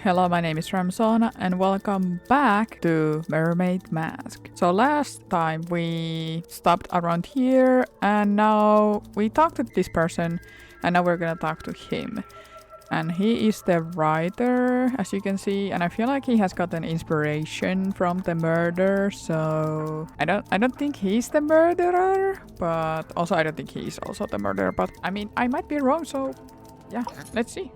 Hello, my name is rämsoona and welcome back to Mermaid Mask. So last time we stopped around here and now we talked to this person and now we're gonna talk to him. And he is the writer, as you can see, and I feel like he has gotten inspiration from the murder, so I don't think he's the murderer, but also I don't think he's also the murderer, but I mean, I might be wrong, so yeah, let's see.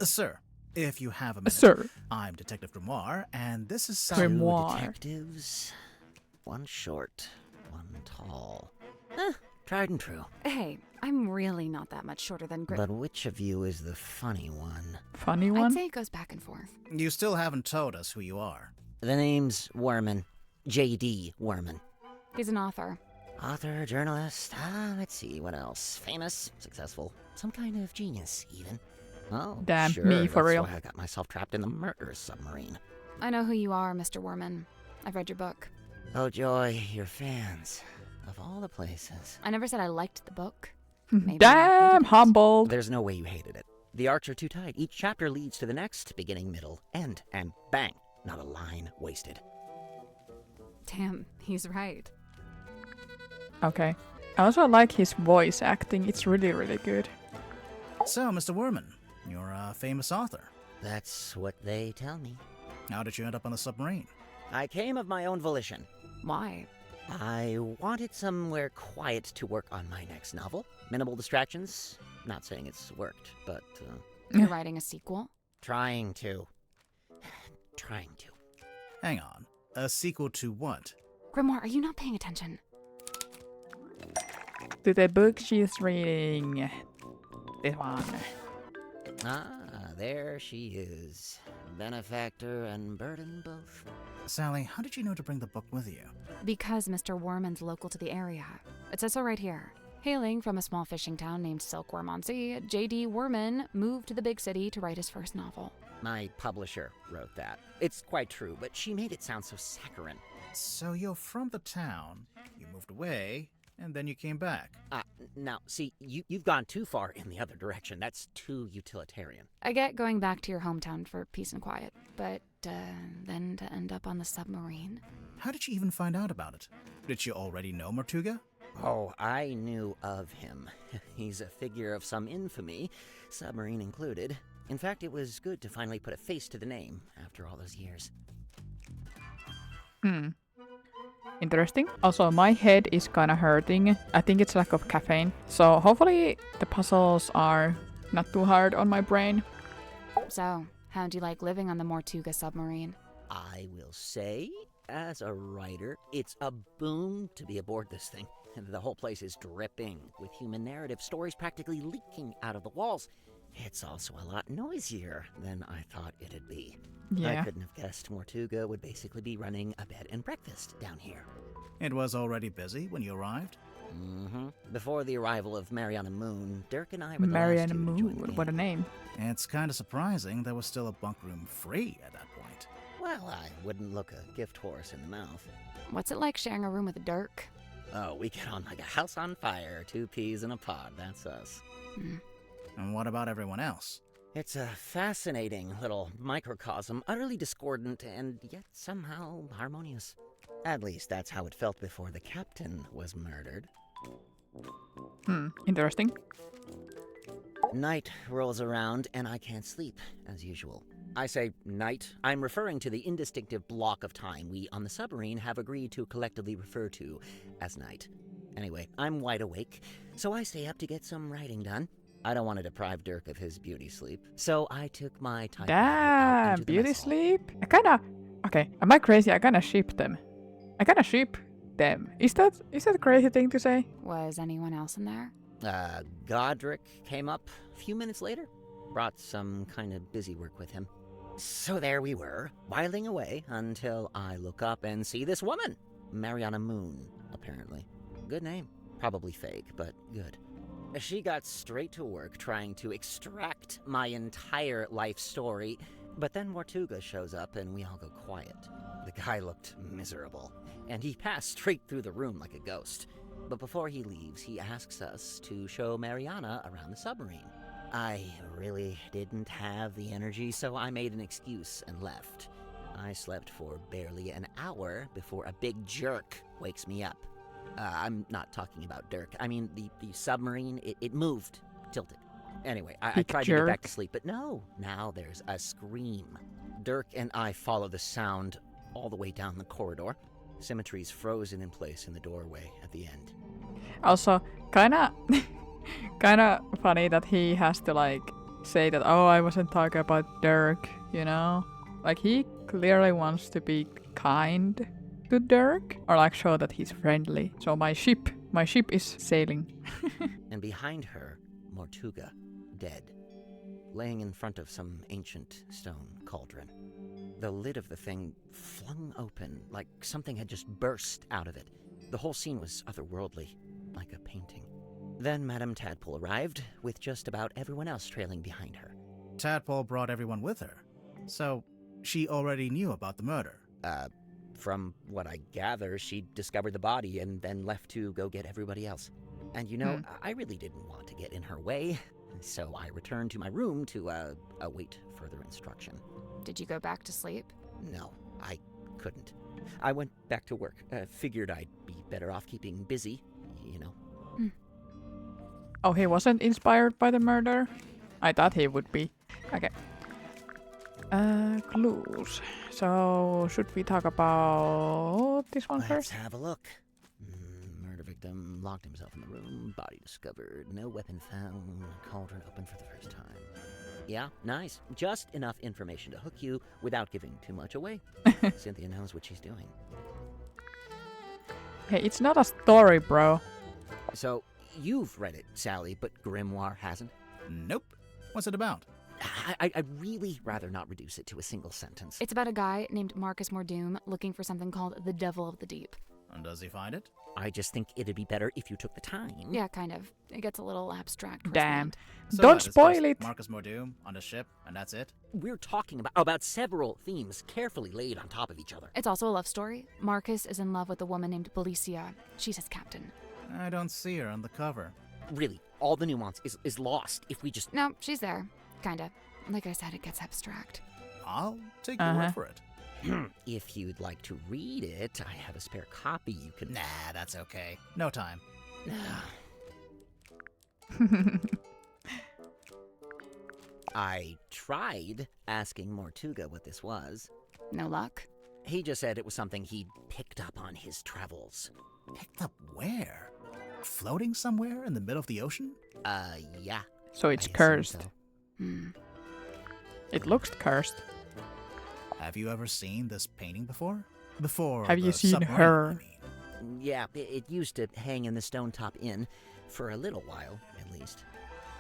Sir, if you have a minute, Sir. I'm Detective Grimoire, and this is Grimoire. Two detectives, one short, one tall. Tried and true. Hey, I'm really not that much shorter than But which of you is the funny one? Funny I'd one? say it goes back and forth. You still haven't told us who you are. The name's Werman. J.D. Werman. He's an author. Author, journalist, let's see, what else? Famous, successful, some kind of genius, even. Oh, Damn, sure, me for that's real. why I got myself trapped in the murder submarine. I know who you are, Mr. Werman. I've read your book. Oh, joy, your fans. Of all the places. I never said I liked the book. Maybe I Damn, hated it. humbled. There's no way you hated it. The arcs are too tight. Each chapter leads to the next, beginning, middle, end, and bang, not a line wasted. Damn, he's right. Okay. I also like his voice acting, it's really, really good. So, Mr. Werman, you're a famous author. That's what they tell me. How did you end up on the submarine? I came of my own volition. Why? I wanted somewhere quiet to work on my next novel. Minimal distractions. Not saying it's worked, but You're writing a sequel? trying to. Trying to. Hang on. A sequel to what? Grimoire, are you not paying attention? To the book she's reading. This one. Ah, there she is. Benefactor and burden both. Sally, how did you know to bring the book with you? Because Mr. Werman's local to the area. It says so right here. Hailing from a small fishing town named Silkworm on Sea, J.D. Werman moved to the big city to write his first novel. My publisher wrote that. It's quite true, but she made it sound so saccharine. So you're from the town, you moved away, and then you came back. Now, see, you've gone too far in the other direction. That's too utilitarian. I get going back to your hometown for peace and quiet, but then to end up on the submarine? How did you even find out about it? Did you already know Mortuga? Oh, I knew of him. He's a figure of some infamy, submarine included. In fact, it was good to finally put a face to the name after all those years. Interesting. Also, my head is kinda hurting. I think it's lack of caffeine. So hopefully the puzzles are not too hard on my brain. So, how'd you like living on the Mortuga submarine? I will say, as a writer, it's a boon to be aboard this thing. The whole place is dripping with human narrative, stories practically leaking out of the walls. It's also a lot noisier than I thought it'd be. Yeah. I couldn't have guessed Mortuga would basically be running a bed and breakfast down here. It was already busy when you arrived? Before the arrival of Mariana Moon, Dirk and I were the Mariana last two to join the Moon, what a gang. name. It's kind of surprising there was still a bunk room free at that point. Well, I wouldn't look a gift horse in the mouth. What's it like sharing a room with Dirk? Oh, we get on like a house on fire, 2 peas in a pod, that's us. And what about everyone else? It's a fascinating little microcosm, utterly discordant and yet somehow harmonious. At least that's how it felt before the captain was murdered. Interesting. Night rolls around and I can't sleep, as usual. I say night. I'm referring to the indistinctive block of time we on the submarine have agreed to collectively refer to as night. Anyway, I'm wide awake, so I stay up to get some writing done. I don't want to deprive Dirk of his beauty sleep, so I took my typewriter out Damn, into the beauty mess hall. sleep? Okay, am I crazy? I kinda ship them. Is that a crazy thing to say? Was anyone else in there? Godric came up a few minutes later. Brought some kind of busy work with him. So there we were, whiling away until I look up and see this woman. Mariana Moon, apparently. Good name. Probably fake, but good. She got straight to work trying to extract my entire life story, but then Mortuga shows up and we all go quiet. The guy looked miserable, and he passed straight through the room like a ghost. But before he leaves, he asks us to show Mariana around the submarine. I really didn't have the energy, so I made an excuse and left. I slept for barely an hour before a big jerk wakes me up. I'm not talking about Dirk. I mean, the submarine, it moved, tilted. Anyway, I Big tried to get back to jerk. sleep, but no. Now there's a scream. Dirk and I follow the sound all the way down the corridor. Symmetry's frozen in place in the doorway at the end. Also, kinda funny that he has to like say that, oh, I wasn't talking about Dirk, you know? Like he clearly wants to be kind to Dirk or like show that he's friendly. So my ship is sailing. And behind her, Mortuga, dead, laying in front of some ancient stone cauldron. The lid of the thing flung open, like something had just burst out of it. The whole scene was otherworldly, like a painting. Then Madame Tadpole arrived, with just about everyone else trailing behind her. Tadpole brought everyone with her. So, she already knew about the murder. From what I gather, she discovered the body and then left to go get everybody else. And you know, I really didn't want to get in her way, so I returned to my room to await further instruction. Did you go back to sleep? No, I couldn't. I went back to work. Figured I'd be better off keeping busy, you know. Oh, he wasn't inspired by the murder? I thought he would be. Okay. Clues. So, should we talk about this one Let's first? have a look. Murder victim locked himself in the room. Body discovered. No weapon found. Cauldron open for the first time. Yeah, nice. Just enough information to hook you without giving too much away. Cynthia knows what she's doing. Hey, it's not a story, bro. So, you've read it, Sally, but Grimoire hasn't? Nope. What's it about? I'd really rather not reduce it to a single sentence. It's about a guy named Marcus Mordoom looking for something called the Devil of the Deep. And does he find it? I just think it'd be better if you took the time. Yeah, kind of. It gets a little abstract. towards the Damn. end. So Don't what, it's spoil just it. Marcus Mordoom on a ship, and that's it? We're talking about several themes carefully laid on top of each other. It's also a love story. Marcus is in love with a woman named Belicia. She's his captain. I don't see her on the cover. Really, all the nuance is lost if we just... No, she's there. Kinda. Like I said, it gets abstract. I'll take your word for it. If you'd like to read it, I have a spare copy you can... Nah, that's okay. No time. I tried asking Mortuga what this was. No luck? He just said it was something he'd picked up on his travels. Picked up where? Floating somewhere in the middle of the ocean? Yeah. So it's I assume cursed. so. It looks cursed. Have you ever seen this painting before? Before Have you the seen submarine, her? I mean. Yeah, it used to hang in the Stone Top Inn for a little while, at least.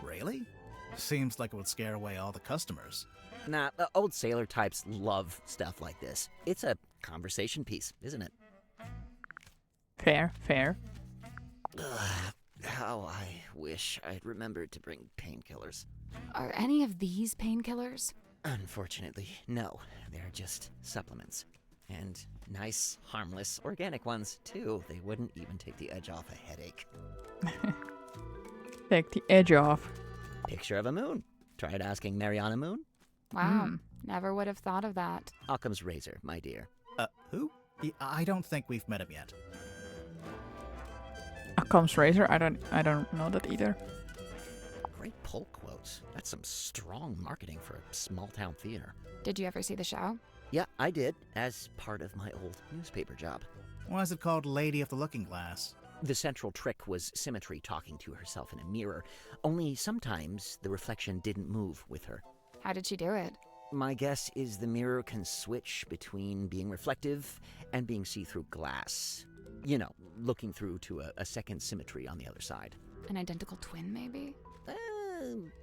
Really? Seems like it would scare away all the customers. Nah, old sailor types love stuff like this. It's a conversation piece, isn't it? Fair, fair. Ugh, how I wish I'd remembered to bring painkillers. Are any of these painkillers? Unfortunately, no. They're just supplements. And nice, harmless, organic ones, too. They wouldn't even take the edge off a headache. Take the edge off. Picture of a moon. Tried asking Mariana Moon? Wow. Never would have thought of that. Occam's razor, my dear. Who? I don't think we've met him yet. Occam's razor? I don't know that either. Great pull quotes. That's some strong marketing for a small-town theater. Did you ever see the show? Yeah, I did, as part of my old newspaper job. Why is it called Lady of the Looking Glass? The central trick was Symmetry talking to herself in a mirror, only sometimes the reflection didn't move with her. How did she do it? My guess is the mirror can switch between being reflective and being see-through glass. You know, looking through to a second Symmetry on the other side. An identical twin, maybe?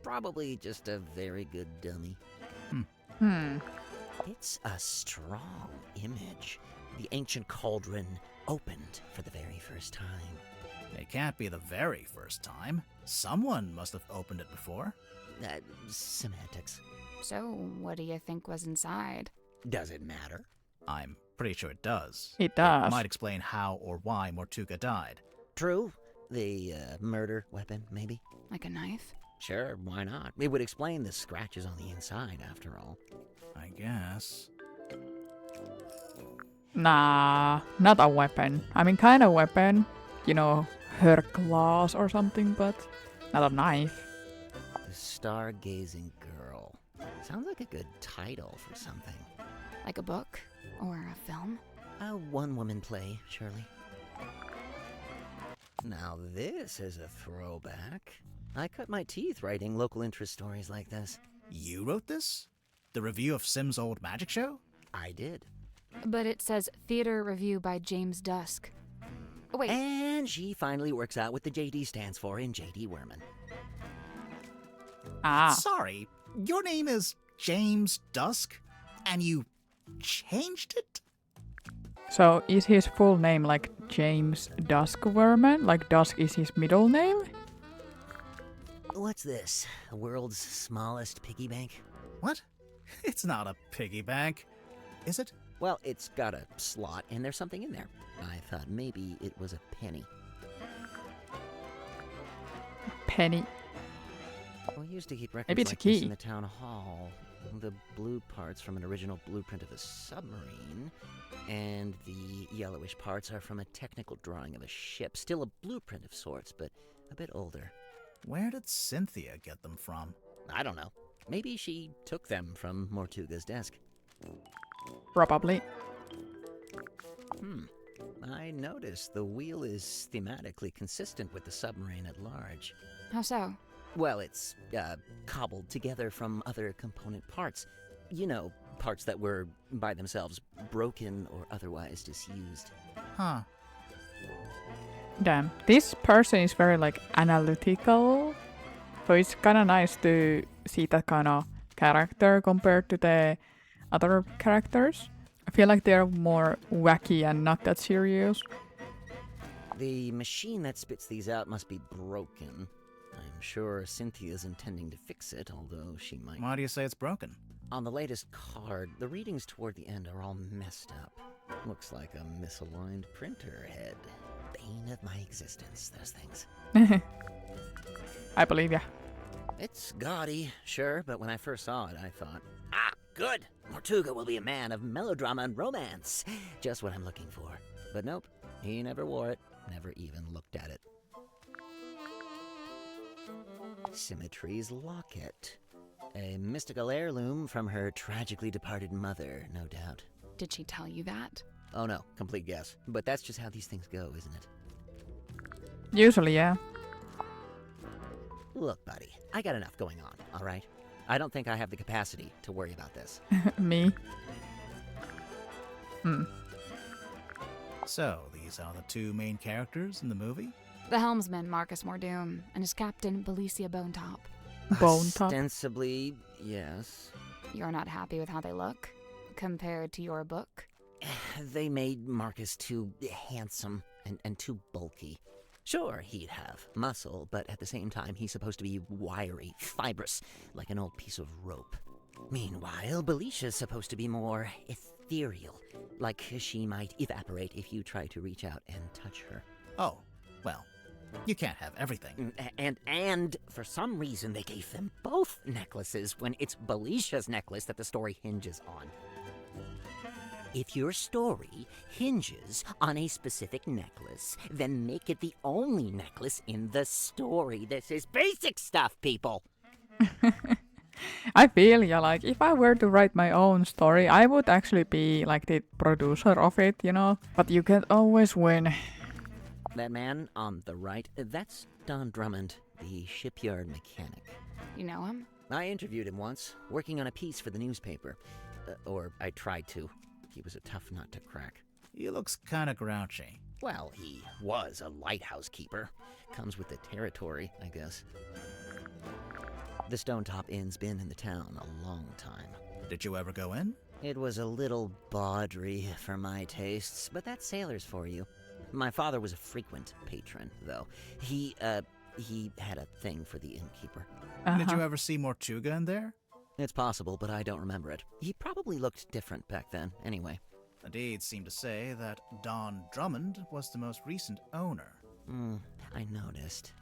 Probably just a very good dummy. It's a strong image. The ancient cauldron opened for the very first time. It can't be the very first time. Someone must have opened it before. Semantics. So, what do you think was inside? Does it matter? I'm pretty sure it does. It does. Might explain how or why Mortuga died. True. The murder weapon, maybe? Like a knife? Sure, why not? It would explain the scratches on the inside, after all. I guess. Nah, not a weapon. I mean, kind of weapon. You know, her claws or something, but not a knife. The Stargazing Girl. Sounds like a good title for something. Like a book? Or a film? A one-woman play, surely. Now this is a throwback. I cut my teeth writing local interest stories like this. You wrote this? The review of Sim's old magic show? I did. But it says Theater Review by James Dusk. Oh, wait. And she finally works out what the JD stands for in JD Werman. Ah, Sorry, your name is James Dusk? And you changed it? so is his full name like James Duskworman? Like Dusk is his middle name? What's this? The world's smallest piggy bank? What? It's not a piggy bank, is it? Well, it's got a slot and there's something in there. I thought maybe it was a penny. Penny. We used to keep records Maybe it's a like this key. in the town hall. The blue parts from an original blueprint of a submarine, and the yellowish parts are from a technical drawing of a ship. Still a blueprint of sorts, but a bit older. Where did Cynthia get them from? I don't know. Maybe she took them from Mortuga's desk. Probably. I noticed the wheel is thematically consistent with the submarine at large. How so? Well, it's cobbled together from other component parts. You know, parts that were, by themselves, broken or otherwise disused. Huh. Damn. This person is very like analytical. So it's kind of nice to see that kind of character compared to the other characters. I feel like they're more wacky and not that serious. The machine that spits these out must be broken. I'm sure Cynthia's intending to fix it, although she might... Why do you say it's broken? On the latest card, the readings toward the end are all messed up. Looks like a misaligned printer head. Bane of my existence, those things. I believe ya. It's gaudy, sure, but when I first saw it, I thought, ah, good! Mortuga will be a man of melodrama and romance. Just what I'm looking for. But nope, he never wore it, never even looked at it. Symmetry's locket. A mystical heirloom from her tragically departed mother, no doubt. Did she tell you that? Oh no, complete guess. But that's just how these things go, isn't it? Usually, yeah. Look, buddy, I got enough going on, alright? I don't think I have the capacity to worry about this. Me. So, these are the two main characters in the movie? The helmsman, Marcus Mordoom, and his captain, Belicia Bonetop. Bone top. Ostensibly, yes. You're not happy with how they look? Compared to your book? They made Marcus too handsome and too bulky. Sure, he'd have muscle, but at the same time, he's supposed to be wiry, fibrous, like an old piece of rope. Meanwhile, Belicia's supposed to be more ethereal, like she might evaporate if you try to reach out and touch her. Oh, well, you can't have everything. And for some reason, they gave them both necklaces when it's Belicia's necklace that the story hinges on. If your story hinges on a specific necklace, then make it the only necklace in the story. This is basic stuff, people. I feel ya, like if I were to write my own story, I would actually be like the producer of it, you know? But you can't always win. That man on the right, that's Don Drummond, the shipyard mechanic. You know him? I interviewed him once, working on a piece for the newspaper. Or I tried to. He was a tough nut to crack. He looks kinda grouchy. Well, he was a lighthouse keeper. Comes with the territory, I guess. The Stone Top Inn's been in the town a long time. Did you ever go in? It was a little bawdry for my tastes, but that's sailors for you. My father was a frequent patron, though. He had a thing for the innkeeper. Did you ever see Mortuga in there? It's possible, but I don't remember it. He probably looked different back then, anyway. The deeds seem to say that Don Drummond was the most recent owner. I noticed.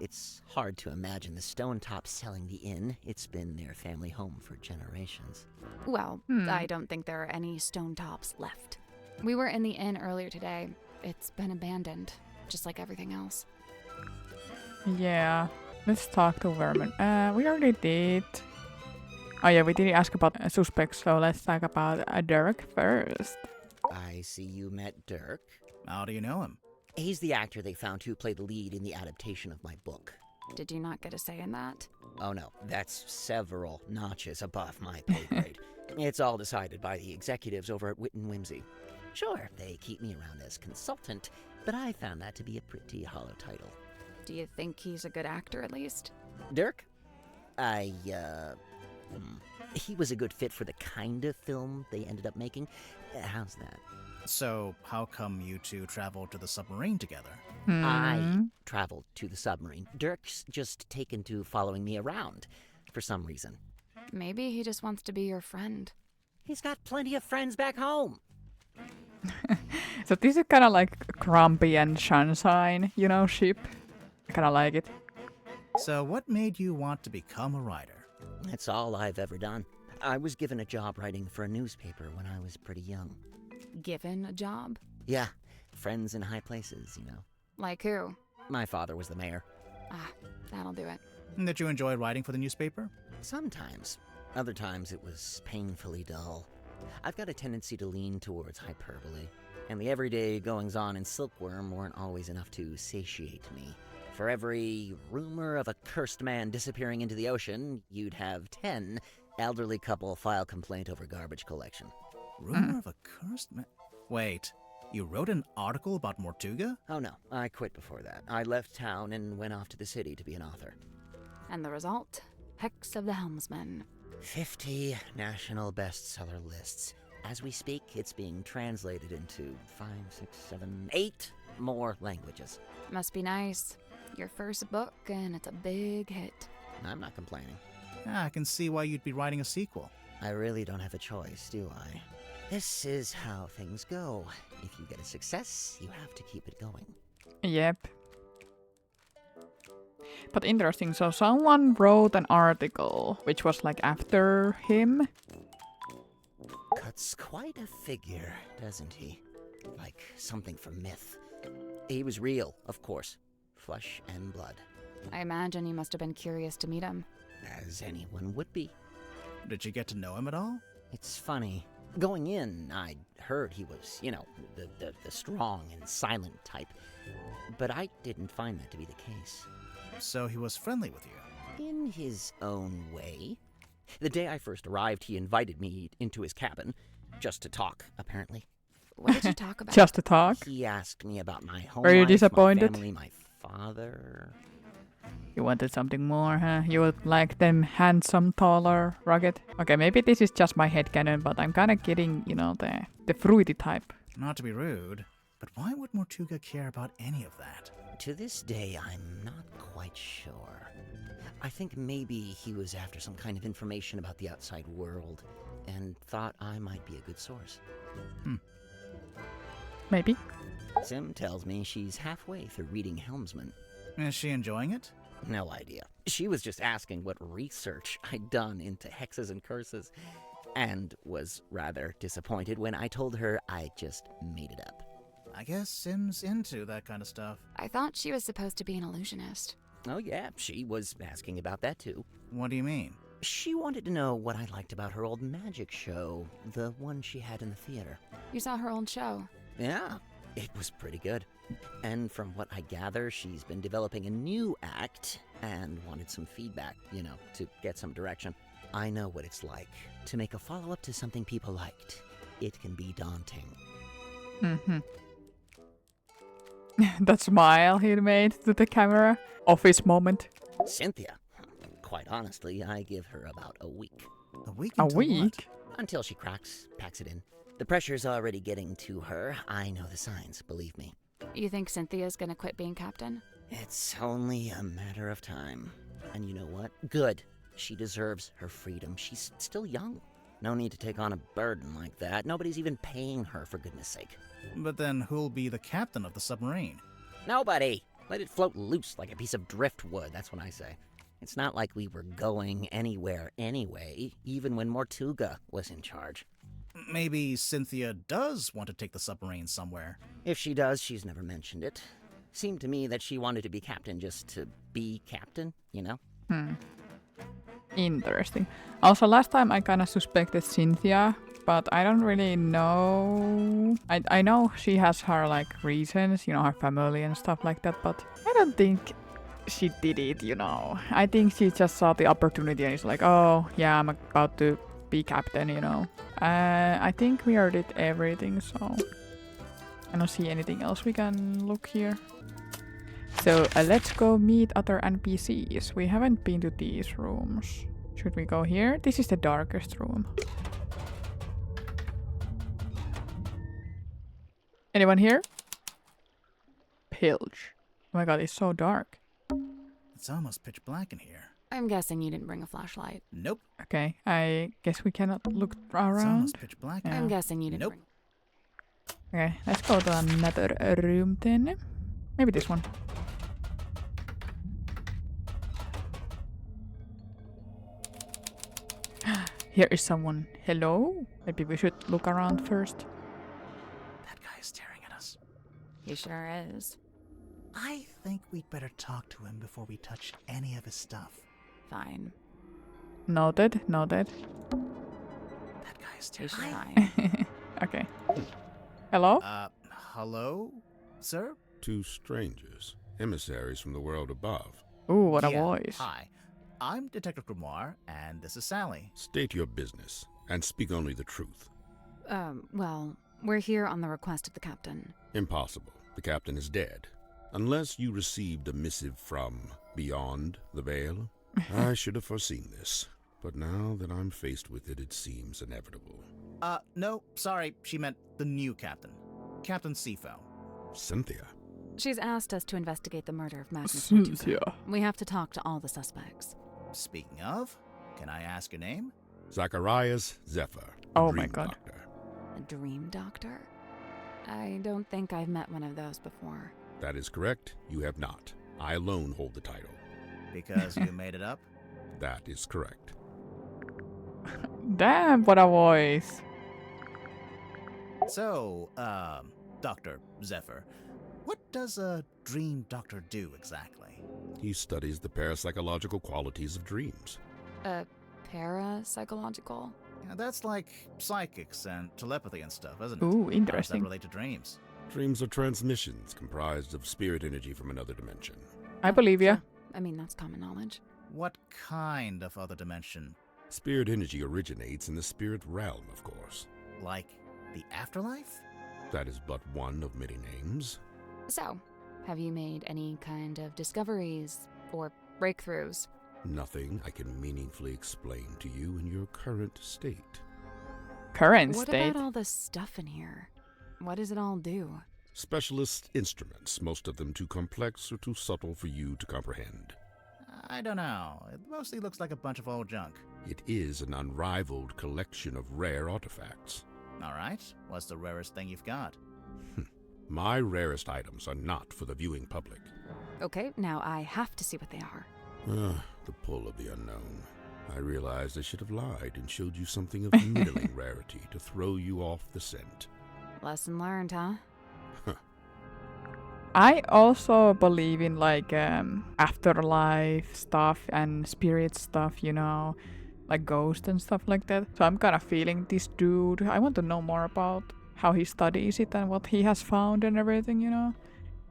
It's hard to imagine the Stonetops selling the inn. It's been their family home for generations. Well, I don't think there are any stone tops left. We were in the inn earlier today. It's been abandoned, just like everything else. Yeah. Let's talk to Vermin. We already did. Oh yeah, we didn't ask about suspects, so let's talk about Derek first. I see you met Dirk. How do you know him? He's the actor they found who played the lead in the adaptation of my book. Did you not get a say in that? Oh no, that's several notches above my pay grade. It's all decided by the executives over at Wit and Whimsy. Sure, they keep me around as consultant, but I found that to be a pretty hollow title. Do you think he's a good actor at least? Dirk? He was a good fit for the kind of film they ended up making. How's that? So, how come you two traveled to the submarine together? I traveled to the submarine. Dirk's just taken to following me around for some reason. Maybe he just wants to be your friend. He's got plenty of friends back home. So this is kind of like Grumpy and Sunshine, ship. I kind of like it. So, what made you want to become a writer? That's all I've ever done. I was given a job writing for a newspaper when I was pretty young. Given a job? Yeah, friends in high places, Like who? My father was the mayor. Ah, that'll do it. Did you enjoy writing for the newspaper? Sometimes. Other times it was painfully dull. I've got a tendency to lean towards hyperbole, and the everyday goings-on in Silkworm weren't always enough to satiate me. For every rumor of a cursed man disappearing into the ocean, you'd have 10 elderly couple file complaint over garbage collection. Rumor of a cursed man? Wait, you wrote an article about Mortuga? Oh no, I quit before that. I left town and went off to the city to be an author. And the result? Hex of the Helmsman. 50 national bestseller lists. As we speak, it's being translated into 5, 6, 7, 8 more languages. Must be nice. Your first book, and it's a big hit. I'm not complaining. I can see why you'd be writing a sequel. I really don't have a choice, do I? This is how things go. If you get a success, you have to keep it going. Yep. But interesting, so someone wrote an article which was like after him. Cuts quite a figure, doesn't he? Like something from myth. He was real, of course. Flesh and blood. I imagine you must have been curious to meet him. As anyone would be. Did you get to know him at all? It's funny. Going in, I'd heard he was, the strong and silent type. But I didn't find that to be the case. So he was friendly with you? In his own way. The day I first arrived, he invited me into his cabin. Just to talk, apparently. What did you talk about? Just to talk? He asked me about my home Were you life, disappointed? my family, my father. You wanted something more, huh? You would like them handsome, taller, rugged? Okay, maybe this is just my headcanon, but I'm kinda getting, the fruity type. Not to be rude, but why would Mortuga care about any of that? To this day, I'm not quite sure. I think maybe he was after some kind of information about the outside world, and thought I might be a good source. Maybe. Sim tells me she's halfway through reading Helmsman. Is she enjoying it? No idea. She was just asking what research I'd done into hexes and curses, and was rather disappointed when I told her I just made it up. I guess Sim's into that kind of stuff. I thought she was supposed to be an illusionist. Oh yeah, she was asking about that too. What do you mean? She wanted to know what I liked about her old magic show, the one she had in the theater. You saw her old show. Yeah, it was pretty good. And from what I gather, she's been developing a new act and wanted some feedback, to get some direction. I know what it's like to make a follow-up to something people liked. It can be daunting. That smile he made to the camera. Office moment. Cynthia, quite honestly, I give her about a week. A week A until what? week? Until she cracks, packs it in. The pressure's already getting to her. I know the signs, believe me. You think Cynthia's gonna quit being captain? It's only a matter of time. And you know what? Good. She deserves her freedom. She's still young. No need to take on a burden like that. Nobody's even paying her, for goodness sake. But then who'll be the captain of the submarine? Nobody. Let it float loose like a piece of driftwood, that's what I say. It's not like we were going anywhere anyway, even when Mortuga was in charge. Maybe Cynthia does want to take the submarine somewhere. If she does, she's never mentioned it. Seemed to me that she wanted to be captain just to be captain, you know? Interesting. Also, last time I kind of suspected Cynthia, but I don't really know. I know she has her like reasons, you know, her family and stuff like that, but I don't think she did it, you know. I think she just saw the opportunity and is like, oh yeah, I'm about to be captain, you know. I think we already did everything, so I don't see anything else we can look here. So let's go meet other NPCs. We haven't been to these rooms. Should we go here? This is the darkest room. Anyone here? Pilge. Oh my god, it's so dark. It's almost pitch black in here. I'm guessing you didn't bring a flashlight. Nope. Okay, I guess we cannot look It's around. almost pitch black. Yeah. I'm guessing you didn't Nope. bring... Okay, let's go to another room then. Maybe this one. Here is someone. Hello? Maybe we should look around first. That guy is staring at us. He sure is. I think we'd better talk to him before we touch any of his stuff. Fine. Noted, noted. That guy is He's staring. fine. Okay. Hello? Hello, sir? Two strangers, emissaries from the world above. Ooh, what a Yeah, voice. Hi. I'm Detective Grimoire, and this is Sally. State your business, and speak only the truth. Well, we're here on the request of the captain. Impossible. The captain is dead. Unless you received a missive from beyond the veil. I should have foreseen this, but now that I'm faced with it, it seems inevitable. No, sorry, she meant the new captain. Captain Sifo. Cynthia. She's asked us to investigate the murder of Magnus Cynthia. Mortuga. We have to talk to all the suspects. Speaking of, can I ask your name? Zacharias Zephyr. the Oh my Dream God. Doctor. A dream doctor? I don't think I've met one of those before. That is correct. You have not. I alone hold the title. Because you made it up? That is correct. Damn, what a voice. So, Dr. Zephyr, what does a dream doctor do exactly? He studies the parapsychological qualities of dreams. Parapsychological? Yeah, that's like psychics and telepathy and stuff, isn't it? Ooh, How does that interesting. relate to dreams? Dreams are transmissions comprised of spirit energy from another dimension. I believe you. Sure. I mean, that's common knowledge. What kind of other dimension? Spirit energy originates in the spirit realm, of course. Like the afterlife? That is but one of many names. So, have you made any kind of discoveries or breakthroughs? Nothing I can meaningfully explain to you in your current state. Current What state. about all the stuff in here? What does it all do? Specialist instruments, most of them too complex or too subtle for you to comprehend. I don't know. It mostly looks like a bunch of old junk. It is an unrivaled collection of rare artifacts. All right. What's the rarest thing you've got? My rarest items are not for the viewing public. Okay, now I have to see what they are. The pull of the unknown. I realized I should have lied and showed you something of middling rarity to throw you off the scent. Lesson learned, huh? I also believe in like afterlife stuff and spirit stuff, you know, like ghosts and stuff like that. So I'm kind of feeling this dude. I want to know more about how he studies it and what he has found and everything, you know,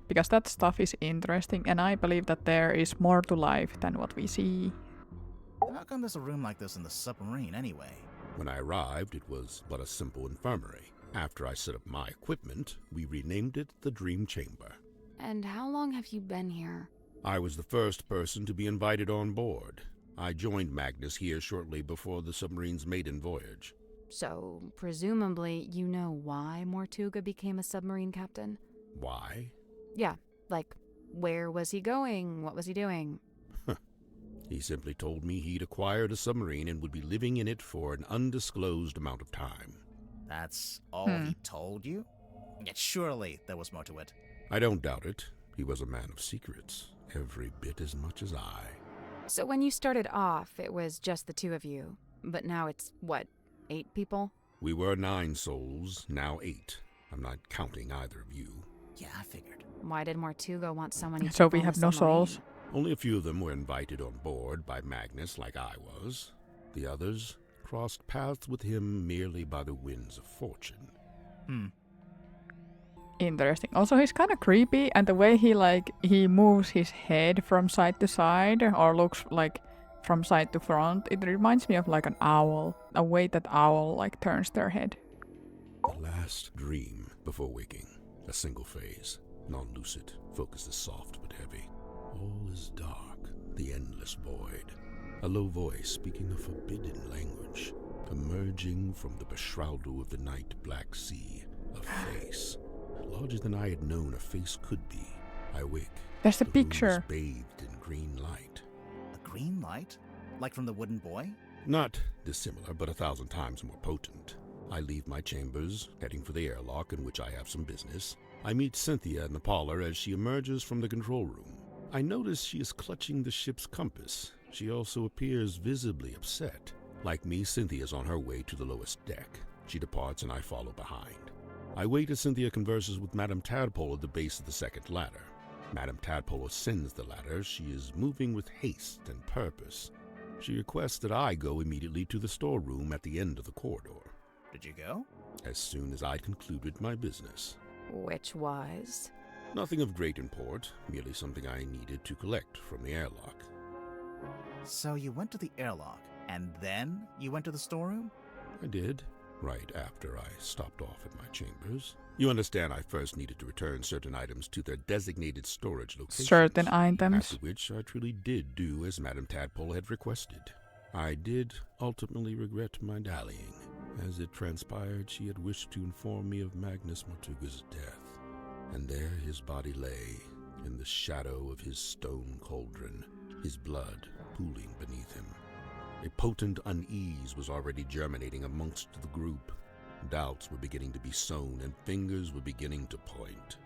because that stuff is interesting and I believe that there is more to life than what we see. How come there's a room like this in the submarine anyway? When I arrived, it was but a simple infirmary. After I set up my equipment, we renamed it the Dream Chamber. And how long have you been here? I was the first person to be invited on board. I joined Magnus here shortly before the submarine's maiden voyage. So, presumably, you know why Mortuga became a submarine captain? Why? Yeah, like, where was he going? What was he doing? He simply told me he'd acquired a submarine and would be living in it for an undisclosed amount of time. That's all he told you? Yet surely there was more to it. I don't doubt it. He was a man of secrets, every bit as much as I. So when you started off, it was just the two of you. But now it's, what, 8 people? We were 9 souls, now 8. I'm not counting either of you. Yeah, I figured. Why did Mortuga want so many So people we on have the no submarine? souls. Only a few of them were invited on board by Magnus like I was. The others crossed paths with him merely by the winds of fortune. Interesting. Also, he's kind of creepy, and the way he moves his head from side to side, or looks like from side to front, it reminds me of like an owl. A way that owl like turns their head. The last dream before waking. A single phase. Non-lucid. Focus is soft but heavy. All is dark. The endless void. A low voice speaking a forbidden language. Emerging from the beshroudal of the night black sea. A face. Larger than I had known a face could be. I wake. There's the The room is picture. bathed in green light. A green light? Like from the wooden boy? Not dissimilar, but 1,000 times more potent. I leave my chambers, heading for the airlock in which I have some business. I meet Cynthia in the parlor as she emerges from the control room. I notice she is clutching the ship's compass. She also appears visibly upset. Like me, Cynthia's on her way to the lowest deck. She departs and I follow behind. I wait as Cynthia converses with Madame Tadpole at the base of the second ladder. Madame Tadpole ascends the ladder. She is moving with haste and purpose. She requests that I go immediately to the storeroom at the end of the corridor. Did you go? As soon as I'd concluded my business. Which was? Nothing of great import, merely something I needed to collect from the airlock. So you went to the airlock, and then you went to the storeroom? I did, right after I stopped off at my chambers. You understand I first needed to return certain items to their designated storage locations. Certain items. After which I truly did do as Madame Tadpole had requested. I did ultimately regret my dallying. As it transpired, she had wished to inform me of Magnus Mortuga's death. And there his body lay, in the shadow of his stone cauldron, his blood pooling beneath him. A potent unease was already germinating amongst the group. Doubts were beginning to be sown, and fingers were beginning to point.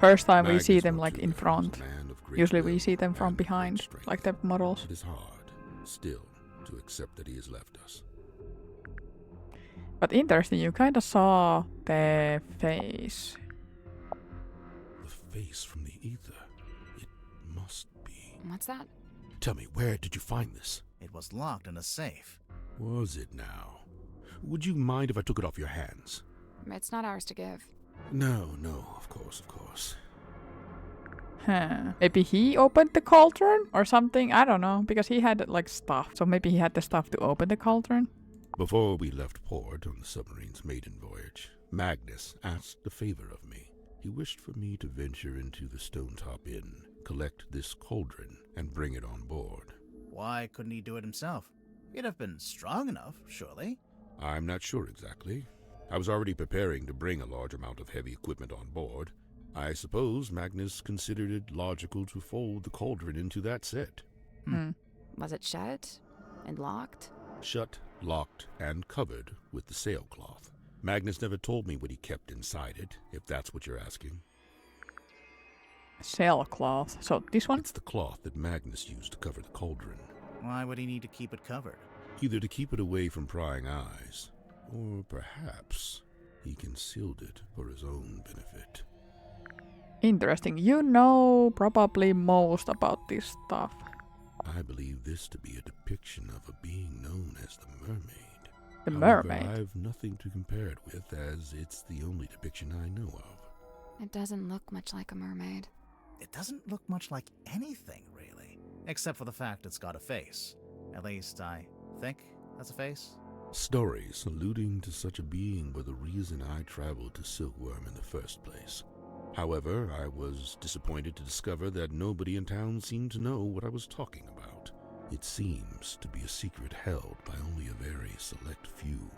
First time we Magnus see them like in Mortuga was front. a man of great Usually we will see them from and great behind, strength. like the models. It is hard, still, to accept that he has left us. But interesting, you kind of saw the face. The face from the ether. It must be. What's that? Tell me, where did you find this? It was locked in a safe. Was it now? Would you mind if I took it off your hands? It's not ours to give. No, of course. Huh. Maybe he opened the cauldron or something? I don't know, because he had like stuff. So maybe he had the stuff to open the cauldron? Before we left port on the submarine's maiden voyage, Magnus asked a favor of me. He wished for me to venture into the Stonetop Inn, collect this cauldron, and bring it on board. Why couldn't he do it himself? He'd have been strong enough, surely. I'm not sure exactly. I was already preparing to bring a large amount of heavy equipment on board. I suppose Magnus considered it logical to fold the cauldron into that set. Was it shut? And locked? Shut, locked, and covered with the sailcloth. Magnus never told me what he kept inside it, if that's what you're asking. Sailcloth. So this one? It's the cloth that Magnus used to cover the cauldron. Why would he need to keep it covered? Either to keep it away from prying eyes, or perhaps he concealed it for his own benefit. Interesting. You know probably most about this stuff. I believe this to be a depiction of a being known as the mermaid. The However, mermaid. I've nothing to compare it with, as it's the only depiction I know of. It doesn't look much like a mermaid. It doesn't look much like anything, really. Except for the fact it's got a face. At least, I think that's a face. Stories alluding to such a being were the reason I traveled to Silkworm in the first place. However, I was disappointed to discover that nobody in town seemed to know what I was talking about. It seems to be a secret held by only a very select few.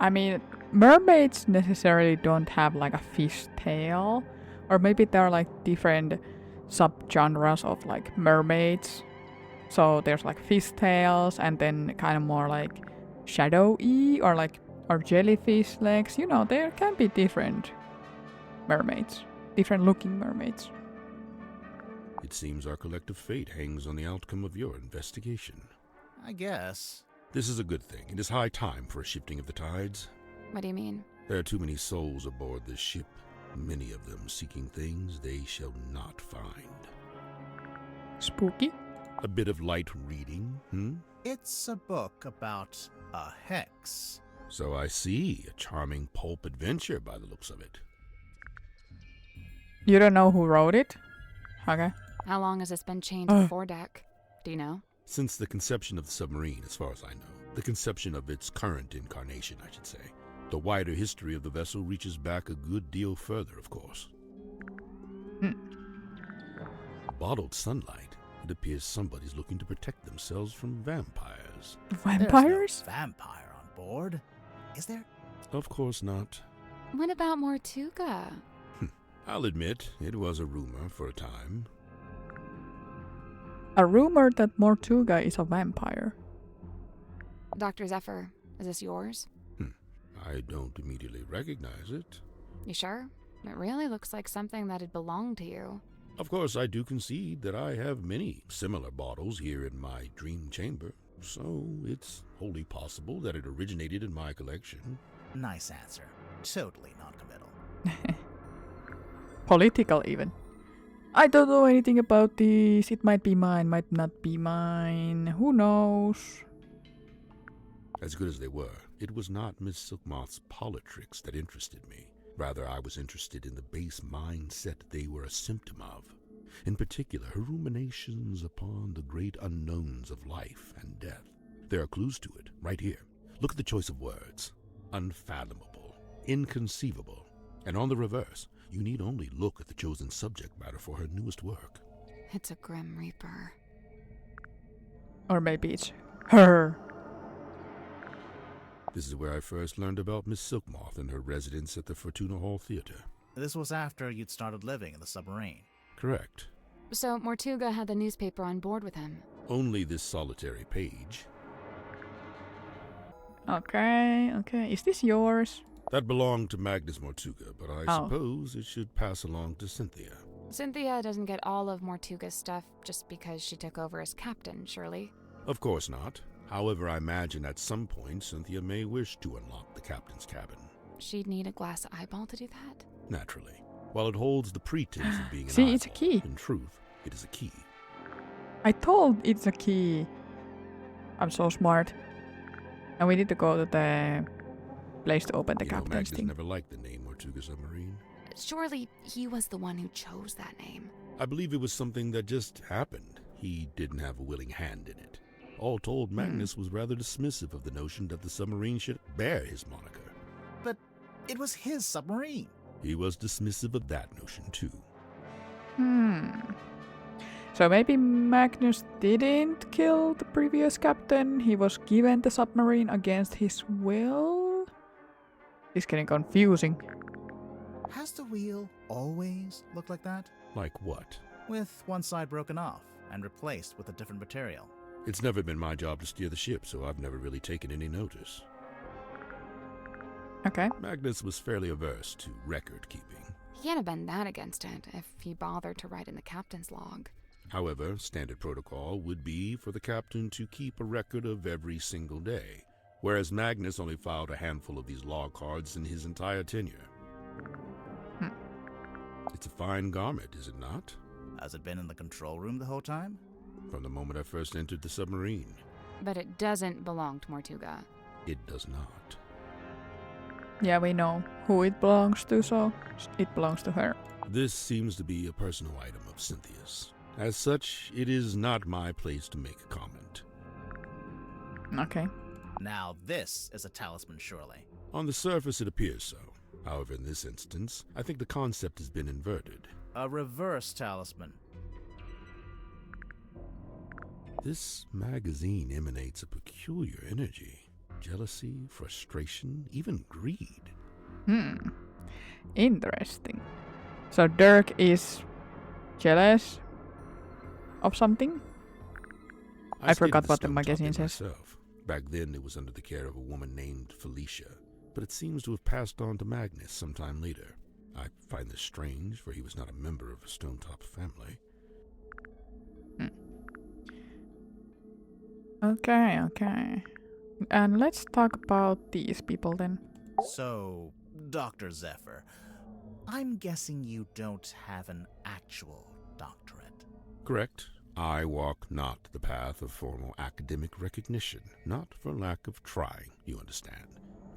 I mean, mermaids necessarily don't have like a fish tail. Or maybe there are like different subgenres of like mermaids. So there's like fish tails and then kind of more like shadowy or jellyfish legs. You know, there can be different mermaids. different looking mermaids. It seems our collective fate hangs on the outcome of your investigation. I guess. This is a good thing. It is high time for a shifting of the tides. What do you mean? There are too many souls aboard this ship, many of them seeking things they shall not find. Spooky. A bit of light reading, It's a book about a hex. So I see, a charming pulp adventure by the looks of it. You don't know who wrote it? Okay. How long has this been chained to the foredeck? Do you know? Since the conception of the submarine, as far as I know. The conception of its current incarnation, I should say. The wider history of the vessel reaches back a good deal further, of course. Bottled sunlight. It appears somebody's looking to protect themselves from vampires. Vampires? There's no vampire on board, is there? Of course not. What about Mortuga? I'll admit, it was a rumor for a time. A rumor that Mortuga is a vampire. Dr. Zephyr, is this yours? I don't immediately recognize it. You sure? It really looks like something that had belonged to you. Of course, I do concede that I have many similar bottles here in my dream chamber, so it's wholly possible that it originated in my collection. Nice answer. Totally non-committal. Political even. I don't know anything about this. It might be mine, might not be mine. Who knows? As good as they were, it was not Miss Silkmoth's politricks that interested me. Rather, I was interested in the base mindset they were a symptom of. In particular, her ruminations upon the great unknowns of life and death. There are clues to it, right here. Look at the choice of words. Unfathomable, inconceivable. And on the reverse, you need only look at the chosen subject matter for her newest work. It's a Grim Reaper. Or maybe it's her. This is where I first learned about Miss Silkmoth and her residence at the Fortuna Hall Theater. This was after you'd started living in the submarine. Correct. So Mortuga had the newspaper on board with him. Only this solitary page. Okay. Is this yours? That belonged to Magnus Mortuga, but I suppose it should pass along to Cynthia. Cynthia doesn't get all of Mortuga's stuff just because she took over as captain, surely? Of course not. However, I imagine at some point Cynthia may wish to unlock the captain's cabin. She'd need a glass eyeball to do that? Naturally. While it holds the pretense of being an See, eyeball, it's a key. in truth, it is a key. I told it's a key. I'm so smart. And we need to go to the place to open the captain's Magnus thing. never liked the name Mortuga Submarine. Surely he was the one who chose that name. I believe it was something that just happened. He didn't have a willing hand in it. All told, Magnus was rather dismissive of the notion that the submarine should bear his moniker. But it was his submarine. He was dismissive of that notion, too. So maybe Magnus didn't kill the previous captain. He was given the submarine against his will? It's getting confusing. Has the wheel always looked like that? Like what? With one side broken off and replaced with a different material. It's never been my job to steer the ship, so I've never really taken any notice. Okay. Magnus was fairly averse to record keeping. He can't have been that against it if he bothered to write in the captain's log. However, standard protocol would be for the captain to keep a record of every single day, whereas Magnus only filed a handful of these log cards in his entire tenure. It's a fine garment, is it not? Has it been in the control room the whole time? From the moment I first entered the submarine. But it doesn't belong to Mortuga. It does not. Yeah, we know who it belongs to, so it belongs to her. This seems to be a personal item of Cynthia's. As such, it is not my place to make a comment. Okay. Now this is a talisman, surely. On the surface, it appears so. However, in this instance, I think the concept has been inverted. A reverse talisman. This magazine emanates a peculiar energy. Jealousy, frustration, even greed. Interesting. So Dirk is jealous of something? I forgot skated what the stone top magazine in says. myself. Back then, it was under the care of a woman named Felicia, but it seems to have passed on to Magnus sometime later. I find this strange, for he was not a member of a Stonetop family. Okay. And let's talk about these people then. So, Dr. Zephyr, I'm guessing you don't have an actual doctorate. Correct. I walk not the path of formal academic recognition, not for lack of trying, you understand.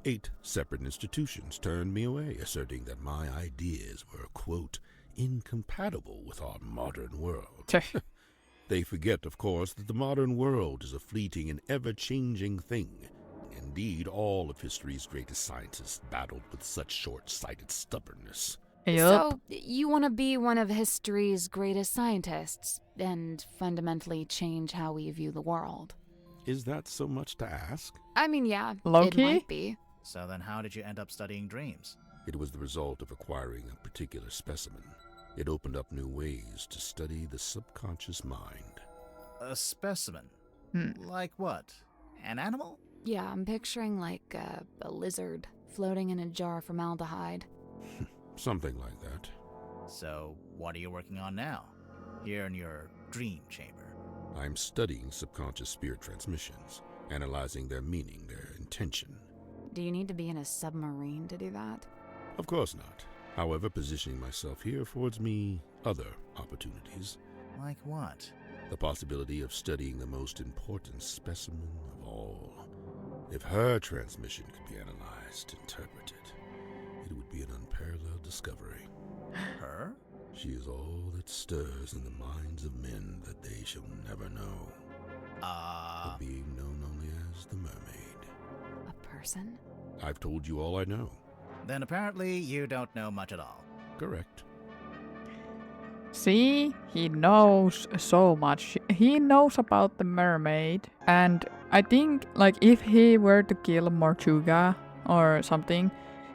8 separate institutions turned me away, asserting that my ideas were, quote, incompatible with our modern world. They forget, of course, that the modern world is a fleeting and ever-changing thing. Indeed, all of history's greatest scientists battled with such short-sighted stubbornness. Yup. So, you want to be one of history's greatest scientists and fundamentally change how we view the world? Is that so much to ask? I mean, yeah, Low-key? it might be. So then how did you end up studying dreams? It was the result of acquiring a particular specimen. It opened up new ways to study the subconscious mind. A specimen? Hmm. Like what? An animal? Yeah, I'm picturing like a lizard floating in a jar of formaldehyde. Something like that. So, what are you working on now? Here in your dream chamber? I'm studying subconscious spirit transmissions, analyzing their meaning, their intention. Do you need to be in a submarine to do that? Of course not. However, positioning myself here affords me other opportunities. Like what? The possibility of studying the most important specimen of all. If her transmission could be analyzed, interpreted, it would be an unparalleled discovery. Her? She is all that stirs in the minds of men that they shall never know. A being known only as the Mermaid. A person? I've told you all I know. Then apparently you don't know much at all. Correct. See, he knows so much. He knows about the mermaid, and I think like if he were to kill Mortuga or something,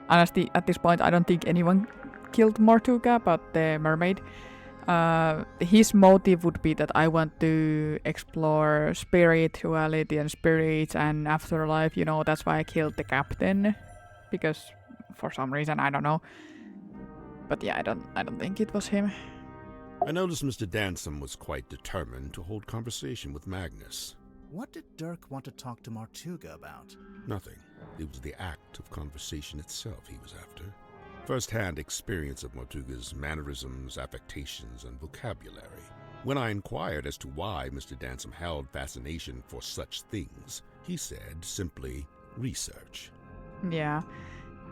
honestly at this point I don't think anyone killed Mortuga but the mermaid. His motive would be that I want to explore spirituality and spirits and afterlife. You know, that's why I killed the captain, because for some reason I don't know. But yeah, I don't think it was him. I noticed Mr. Dansom was quite determined to hold conversation with Magnus. What did Dirk want to talk to Mortuga about? Nothing. It was the act of conversation itself he was after. First-hand experience of Mortuga's mannerisms, affectations, and vocabulary. When I inquired as to why Mr. Dansom held fascination for such things, he said simply, research. Yeah,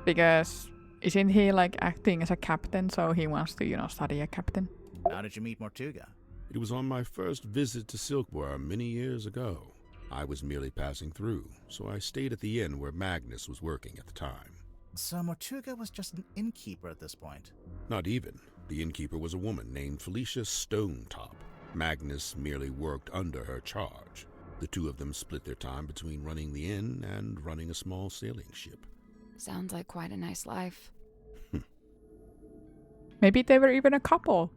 because isn't he like acting as a captain, so he wants to, you know, study a captain? How did you meet Mortuga? It was on my first visit to Silkworm many years ago. I was merely passing through, so I stayed at the inn where Magnus was working at the time. So Mortuga was just an innkeeper at this point? Not even. The innkeeper was a woman named Felicia Stonetop. Magnus merely worked under her charge. The two of them split their time between running the inn and running a small sailing ship. Sounds like quite a nice life. Maybe they were even a couple.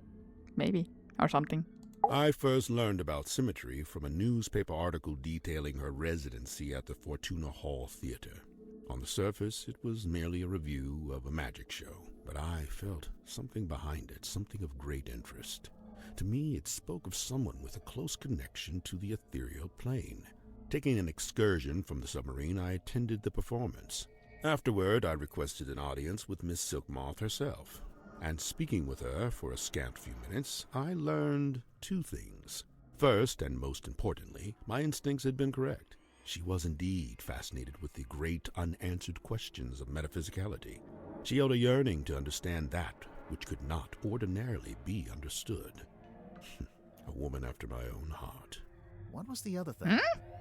Maybe. Or something. I first learned about symmetry from a newspaper article detailing her residency at the Fortuna Hall Theater. On the surface, it was merely a review of a magic show, but I felt something behind it, something of great interest. To me, it spoke of someone with a close connection to the ethereal plane. Taking an excursion from the submarine, I attended the performance. Afterward, I requested an audience with Miss Silkmoth herself. And speaking with her for a scant few minutes, I learned 2 things. First, and most importantly, my instincts had been correct. She was indeed fascinated with the great unanswered questions of metaphysicality. She held a yearning to understand that which could not ordinarily be understood. A woman after my own heart. What was the other thing?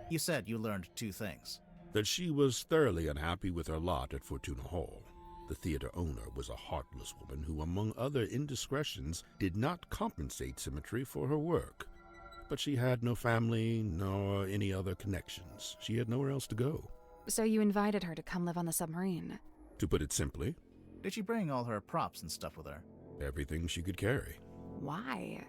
You said you learned 2 things. That she was thoroughly unhappy with her lot at Fortuna Hall. The theater owner was a heartless woman who, among other indiscretions, did not compensate Symmetry for her work. But she had no family, nor any other connections. She had nowhere else to go. So you invited her to come live on the submarine? To put it simply, Did she bring all her props and stuff with her? everything she could carry. Why?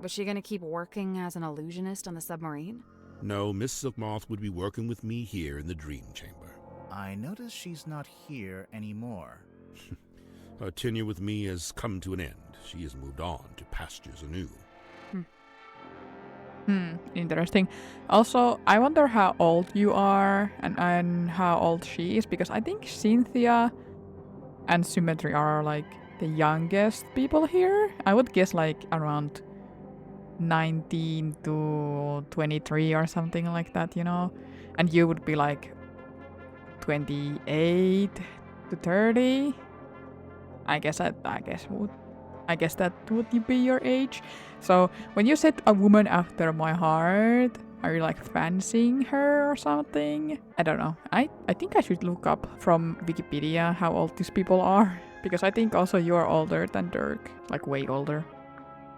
Was she gonna keep working as an illusionist on the submarine? No, Miss Silkmoth would be working with me here in the Dream Chamber. I notice she's not here anymore. Her tenure with me has come to an end. She has moved on to pastures anew. Interesting. Also, I wonder how old you are and how old she is, because I think Cynthia and Symmetry are like the youngest people here. I would guess like around 19 to 23 or something like that, you know? And you would be like 28 to 30. I guess that would be your age. So when you said a woman after my heart, are you like fancying her or something? I don't know. I think I should look up from Wikipedia how old these people are, because I think also you are older than Dirk, like way older.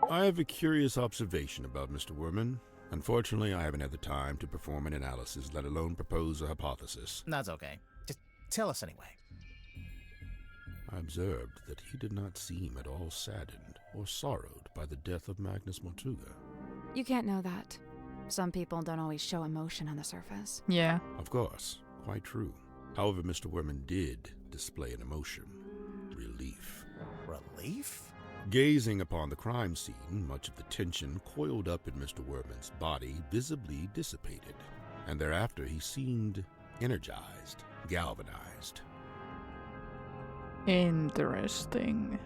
I have a curious observation about Mr. Worman. Unfortunately, I haven't had the time to perform an analysis, let alone propose a hypothesis. That's okay. Just tell us anyway. I observed that he did not seem at all saddened or sorrowed by the death of Magnus Mortuga. You can't know that. Some people don't always show emotion on the surface. Yeah. Of course, quite true. However, Mr. Worman did display an emotion. Relief. Relief? Gazing upon the crime scene, much of the tension coiled up in Mr. Worman's body visibly dissipated, and thereafter he seemed energized, galvanized. Interesting.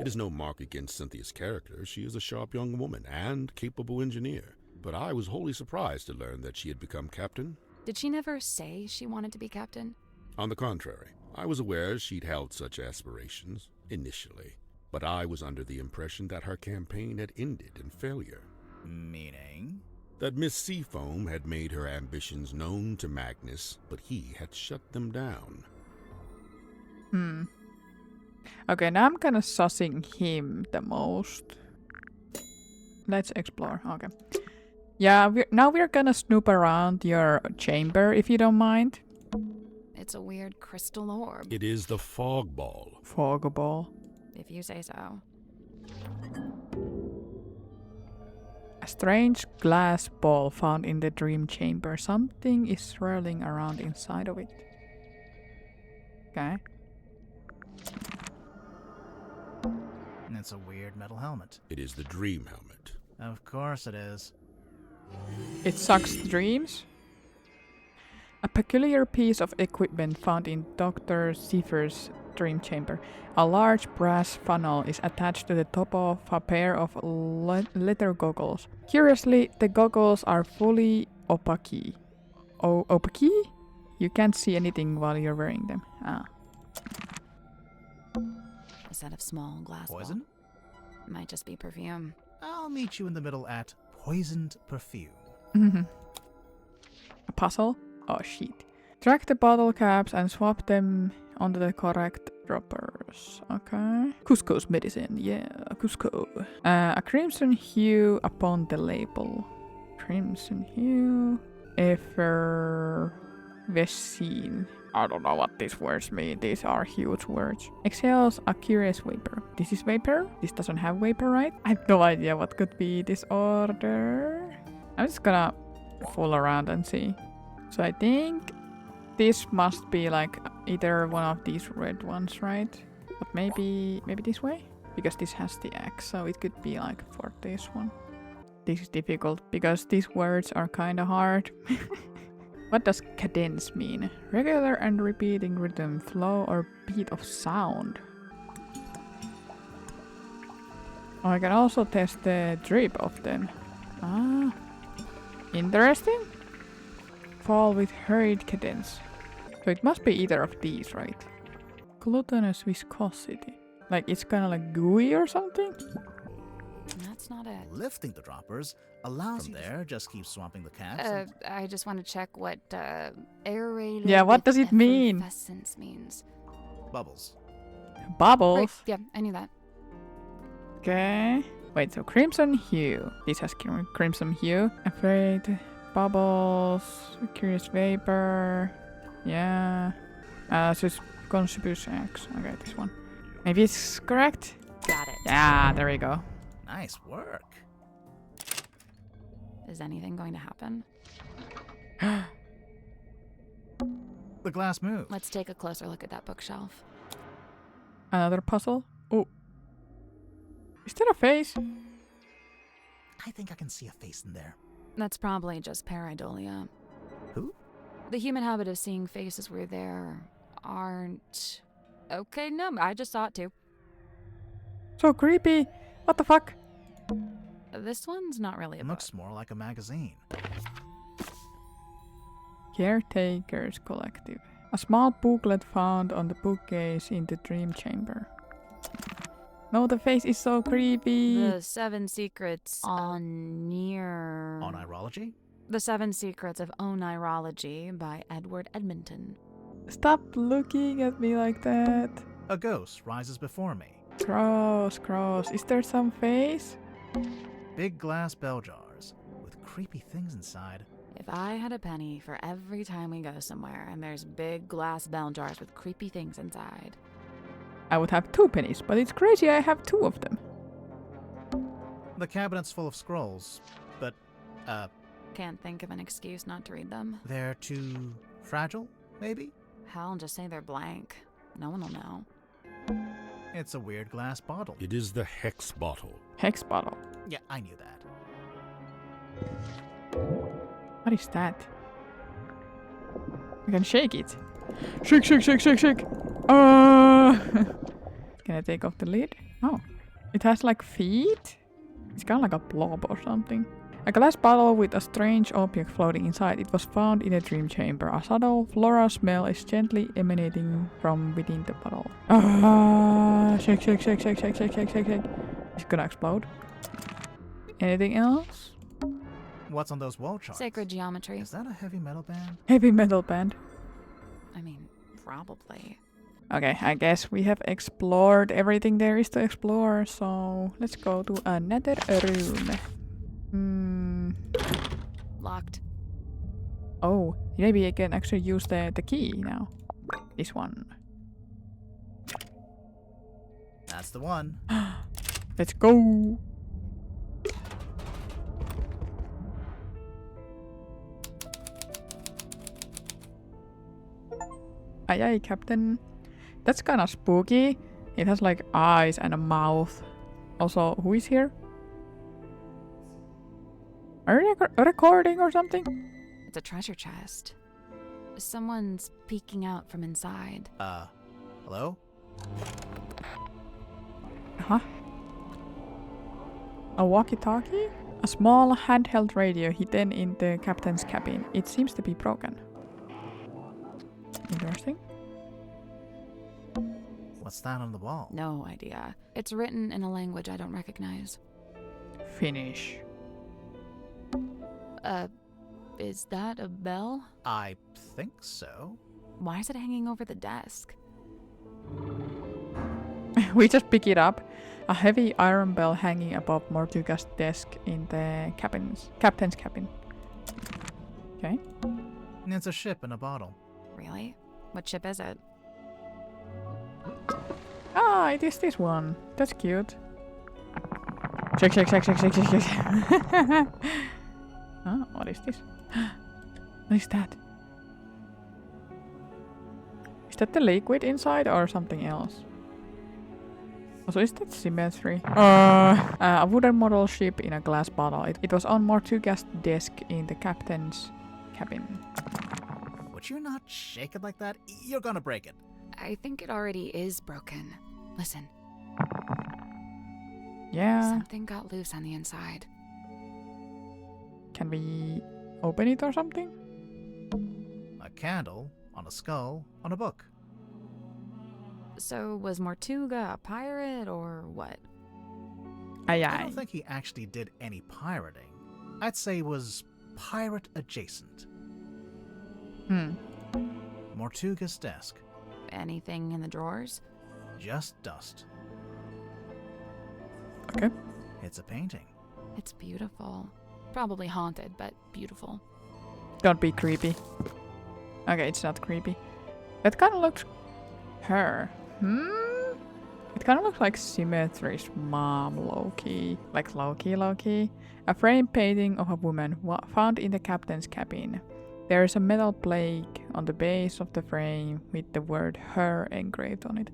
It is no mark against Cynthia's character. She is a sharp young woman and capable engineer. But I was wholly surprised to learn that she had become captain. Did she never say she wanted to be captain? On the contrary, I was aware she'd held such aspirations, initially. But I was under the impression that her campaign had ended in failure. Meaning? That Miss Seafoam had made her ambitions known to Magnus, but he had shut them down. Okay, now I'm kind of sussing him the most. Let's explore. Okay. Yeah, we're gonna snoop around your chamber, if you don't mind. It's a weird crystal orb, It is the fog ball. Fog ball. if you say so. A strange glass ball found in the dream chamber. Something is swirling around inside of it. Okay. It's a weird metal helmet. It is the dream helmet. Of course it is. It sucks dreams. A peculiar piece of equipment found in Dr. Zephyr's dream chamber. A large brass funnel is attached to the top of a pair of leather goggles. Curiously, the goggles are fully opaque. Opaque? You can't see anything while you're wearing them. Ah. A set of small glass Poison? balls. Might just be perfume. I'll meet you in the middle at poisoned perfume. A puzzle? Oh shit. Track the bottle caps and swap them onto the correct droppers. Okay. Cusco's medicine. Yeah, Cusco. A crimson hue upon the label. Crimson hue. Effervescent. I don't know what these words mean. These are huge words. Exhales a curious vapor. This is vapor? This doesn't have vapor, right? I have no idea what could be this order. I'm just gonna fool around and see. So I think this must be like either one of these red ones, right? But maybe this way? Because this has the X, so it could be like for this one. This is difficult because these words are kinda hard. What does cadence mean? Regular and repeating rhythm, flow or beat of sound. Oh, I can also test the drip of them. Ah, interesting. Fall with hurried cadence. So it must be either of these, right? Glutinous viscosity. Like it's kind of like gooey or something? That's not it. Lifting the droppers allows you there. Just keep swapping the caps. and- I just want to check what aerated. Yeah, what does it mean? Effervescence means. Bubbles. Bubbles. Right, yeah, I knew that. Okay. Wait, so crimson hue. This has crimson hue. Afraid. Bubbles. Curious vapor. Yeah. So it's contributes X. Okay, this one. Maybe it's correct? Got it. Yeah, there we go. Nice work. Is anything going to happen? The glass moved. Let's take a closer look at that bookshelf. Another puzzle. Oh. Is there a face? I think I can see a face in there. That's probably just pareidolia. Who? The human habit of seeing faces where there aren't. Okay, no, I just saw it too. So creepy. What the fuck? This one's not really a It book. looks more like a magazine. Caretakers Collective. A small booklet found on the bookcase in the dream chamber. No, the face is so creepy. The Seven Secrets on near. On irology? The Seven Secrets of Onirology by Edward Edmonton. Stop looking at me like that. A ghost rises before me. Gross, gross. Is there some face? Big glass bell jars with creepy things inside. If I had a penny for every time we go somewhere and there's big glass bell jars with creepy things inside. I would have 2 pennies, but it's crazy I have 2 of them. The cabinet's full of scrolls, but, Can't think of an excuse not to read them. they're too fragile, maybe? Hell, just say they're blank. No one will know. It's a weird glass bottle. It is the hex bottle. Hex bottle. Yeah, I knew that. What is that? I can shake it. Shake, shake, shake, shake, shake. Can I take off the lid? Oh. It has like feet? It's kind of like a blob or something. A glass bottle with a strange object floating inside. It was found in a dream chamber. A subtle floral smell is gently emanating from within the bottle. Shake, shake, shake, shake, shake, shake, shake, shake, shake. It's gonna explode. Anything else? What's on those wall charts? Sacred geometry. Is that a heavy metal band? Heavy metal band. I mean, probably. Okay, I guess we have explored everything there is to explore, so let's go to another room. Locked. Oh, maybe I can actually use the key now. This one. That's the one. Let's go! Aye aye, Captain. That's kinda spooky. It has like eyes and a mouth. Also, who is here? Are you recording or something? It's a treasure chest. Someone's peeking out from inside. Hello? Huh? A walkie-talkie? A small handheld radio hidden in the captain's cabin. It seems to be broken. Interesting. What's that on the wall? No idea. It's written in a language I don't recognize. Finnish. Is that a bell? I think so. Why is it hanging over the desk? We just pick it up. A heavy iron bell hanging above Mortuga's desk in the captain's cabin. Okay. It's a ship in a bottle. Really? What ship is it? Ah, it is this one. That's cute. Shake, shake, shake, shake, shake, shake, shake. Oh, what is this? What is that? Is that the liquid inside or something else? Also, is that symmetry? A wooden model ship in a glass bottle. It was on Mortuga's desk in the captain's cabin. Would you not shake it like that? You're gonna break it. I think it already is broken. Listen, Yeah. something got loose on the inside. Can we open it or something? A candle on a skull on a book. So, was Mortuga a pirate or what? Aye I aye. don't think he actually did any pirating. I'd say he was pirate adjacent. Mortuga's desk. Anything in the drawers? Just dust. Okay. It's a painting. It's beautiful. Probably haunted, but beautiful. Don't be creepy. Okay, it's not creepy. That kind of looks her. It kind of looks like Symmetry's mom, Loki. Like Loki. A frame painting of a woman found in the captain's cabin. There is a metal plate on the base of the frame with the word her engraved on it.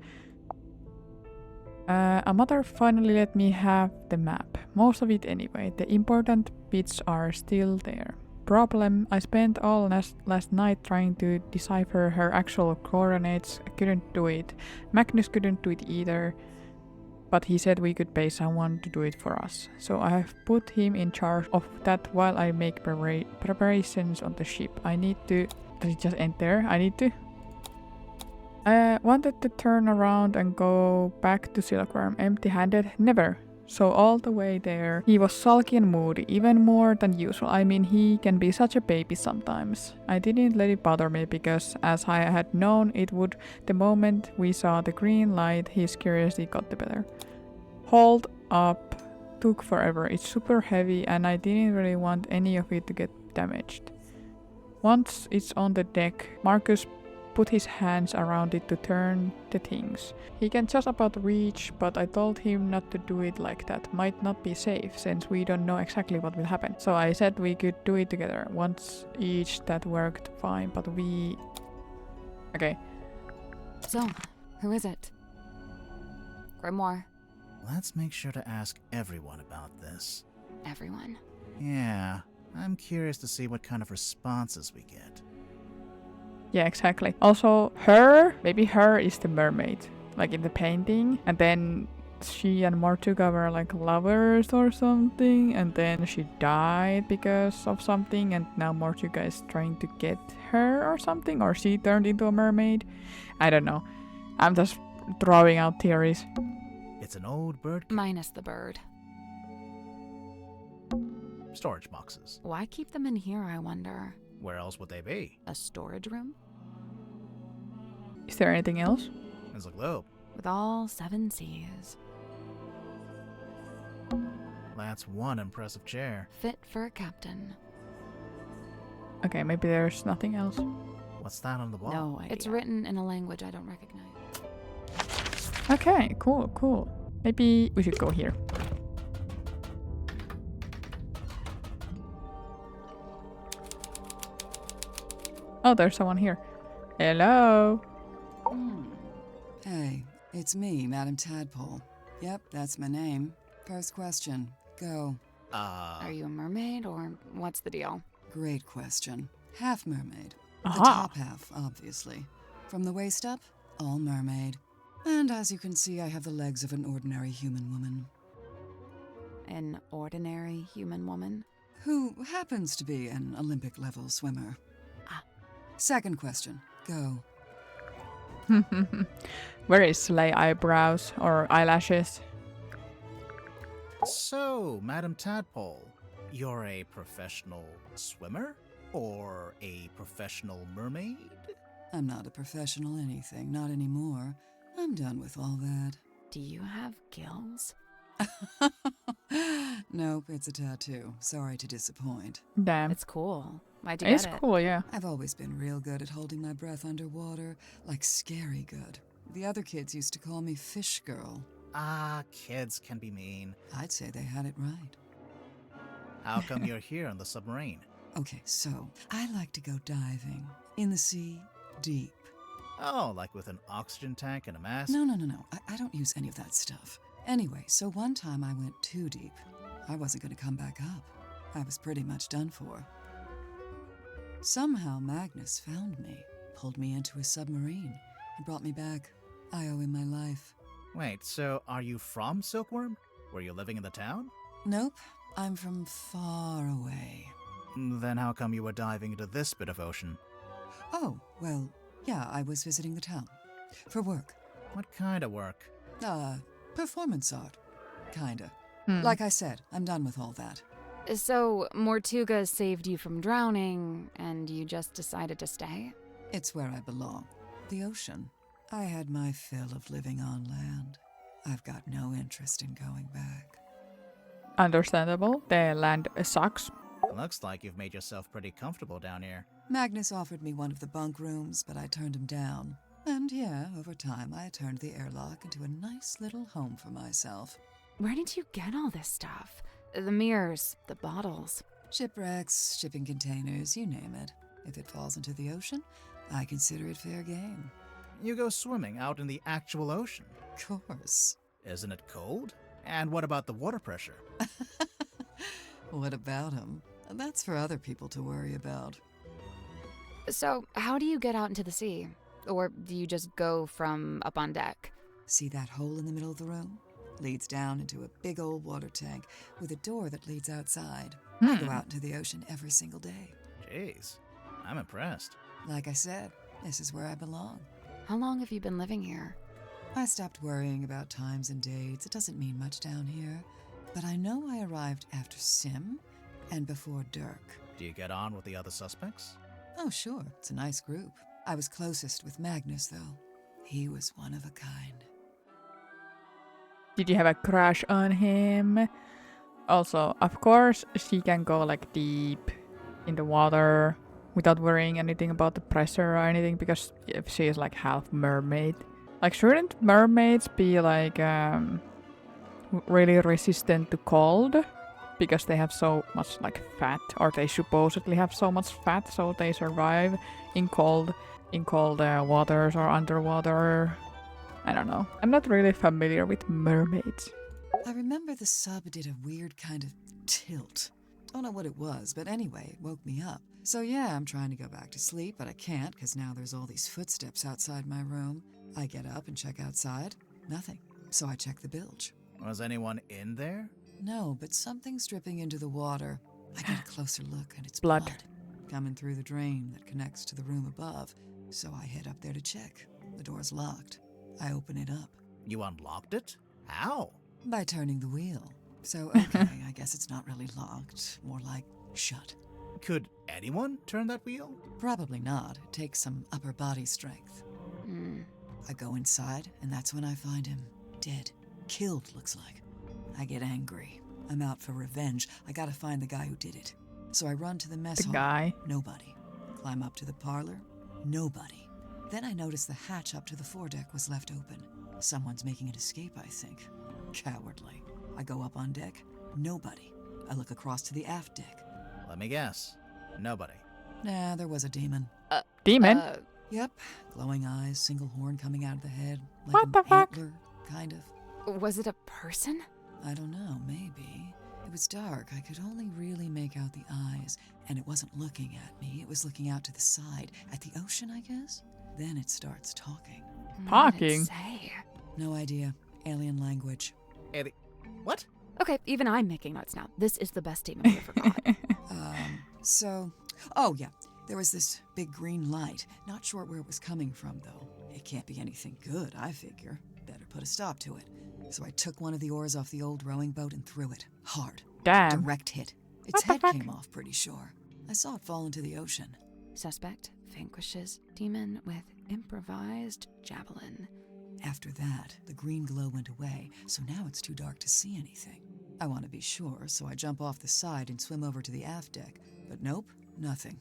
A mother finally let me have the map. Most of it anyway. The important bits are still there. Problem, I spent all last night trying to decipher her actual coordinates. I couldn't do it. Magnus couldn't do it either. But he said we could pay someone to do it for us. So I have put him in charge of that while I make preparations on the ship. I need to... Does it just end there? I need to... I wanted to turn around and go back to Silkworm empty-handed. Never. So all the way there, he was sulky and moody, even more than usual. I mean, he can be such a baby sometimes. I didn't let it bother me because, as I had known it would, the moment we saw the green light, his curiosity got the better. Hold up. Took forever. It's super heavy and I didn't really want any of it to get damaged. Once it's on the deck, Marcus put his hands around it to turn the things. He can just about reach, but I told him not to do it like that. Might not be safe, since we don't know exactly what will happen. So I said we could do it together. Once each, that worked fine, but we... Okay. So, who is it? Grimoire. Let's make sure to ask everyone about this. Everyone. Yeah, I'm curious to see what kind of responses we get. Yeah, exactly. Also, maybe her is the mermaid, like in the painting. And then she and Mortuga were like lovers or something. And then she died because of something. And now Mortuga is trying to get her or something. Or she turned into a mermaid. I don't know. I'm just throwing out theories. It's an old bird Minus the bird. storage boxes. Why keep them in here, I wonder? Where else would they be? A storage room? Is there anything else? There's a globe. With all 7 seas. That's one impressive chair. Fit for a captain. Okay, maybe there's nothing else. What's that on the wall? No idea. It's written in a language I don't recognize. Okay, cool. Maybe we should go here. Oh, there's someone here. Hello. Hey, it's me, Madam Tadpole. Yep, that's my name. First question. Go. Are you a mermaid or what's the deal? Great question. Half mermaid. The Aha. top half, obviously. From the waist up, all mermaid. And as you can see, I have the legs of an ordinary human woman. An ordinary human woman? Who happens to be an Olympic-level swimmer. Second question. Go. Where is Slay eyebrows or eyelashes? So, Madam Tadpole, you're a professional swimmer? Or a professional mermaid? I'm not a professional anything, not anymore. I'm done with all that. Do you have gills? Nope, it's a tattoo. Sorry to disappoint. Damn. It's cool. Why'd you get It's it? cool, yeah. I've always been real good at holding my breath underwater, like scary good. The other kids used to call me Fish Girl. Kids can be mean. I'd say they had it right. How come you're here on the submarine? Okay, so I like to go diving. In the sea, deep. Oh, like with an oxygen tank and a mask? No. I don't use any of that stuff. Anyway, so one time I went too deep. I wasn't going to come back up. I was pretty much done for. Somehow Magnus found me, pulled me into a submarine, and brought me back. I owe him my life. Wait, so are you from Silkworm? Were you living in the town? Nope, I'm from far away. Then how come you were diving into this bit of ocean? Oh, well, yeah, I was visiting the town. For work. What kind of work? Performance art. Kinda. Like I said, I'm done with all that. So, Mortuga saved you from drowning, and you just decided to stay? It's where I belong. The ocean. I had my fill of living on land. I've got no interest in going back. Understandable. The land sucks. Looks like you've made yourself pretty comfortable down here. Magnus offered me one of the bunk rooms, but I turned him down. And yeah, over time I turned the airlock into a nice little home for myself. Where did you get all this stuff? The mirrors, the bottles. Shipwrecks, shipping containers, you name it. If it falls into the ocean, I consider it fair game. You go swimming out in the actual ocean. Of course. Isn't it cold? And what about the water pressure? What about him? That's for other people to worry about. So, how do you get out into the sea? Or do you just go from up on deck? See that hole in the middle of the room? Leads down into a big old water tank with a door that leads outside. I go out into the ocean every single day. Jeez, I'm impressed. Like I said, this is where I belong. How long have you been living here? I stopped worrying about times and dates. It doesn't mean much down here. But I know I arrived after Sim and before Dirk. Do you get on with the other suspects? Oh, sure. It's a nice group. I was closest with Magnus, though. He was one of a kind. Did you have a crush on him? Also, of course, she can go like deep in the water without worrying anything about the pressure or anything because if she is like half mermaid. Like, shouldn't mermaids be like really resistant to cold? Because they have so much like fat, or they supposedly have so much fat, so they survive in cold waters or underwater. I don't know. I'm not really familiar with mermaids. I remember the sub did a weird kind of tilt. Don't know what it was, but anyway, it woke me up. So yeah, I'm trying to go back to sleep, but I can't because now there's all these footsteps outside my room. I get up and check outside. Nothing. So I check the bilge. Was anyone in there? No, but something's dripping into the water. I get a closer look and it's Blood. blood coming through the drain that connects to the room above. So I head up there to check. The door's locked. I open it up. You unlocked it? How? By turning the wheel. So, okay, I guess it's not really locked. More like shut. Could anyone turn that wheel? Probably not. It takes some upper body strength. I go inside, and that's when I find him. Dead. Killed, looks like. I get angry. I'm out for revenge. I gotta find the guy who did it. So I run to the mess The hall. guy. Nobody. Climb up to the parlor. Nobody. Then I notice the hatch up to the foredeck was left open. Someone's making an escape, I think. Cowardly. I go up on deck. Nobody. I look across to the aft deck. Let me guess. Nobody. Nah, there was a demon. Demon? Yep. Glowing eyes, single horn coming out of the head. Like What an the fuck? antler, kind of. Was it a person? I don't know, maybe. It was dark. I could only really make out the eyes. And it wasn't looking at me. It was looking out to the side. At the ocean, I guess? Then it starts talking. What did Talking? it say? No idea. Alien language. What? Okay, even I'm making notes now. This is the best statement we ever got. Oh yeah, there was this big green light. Not sure where it was coming from, though. It can't be anything good, I figure. Better put a stop to it. So I took one of the oars off the old rowing boat and threw it. Hard. Damn. Direct hit. Its What the head fuck? came off, pretty sure. I saw it fall into the ocean. Suspect vanquishes demon with improvised javelin. After that, the green glow went away, so now it's too dark to see anything. I want to be sure, so I jump off the side and swim over to the aft deck. But nope, nothing.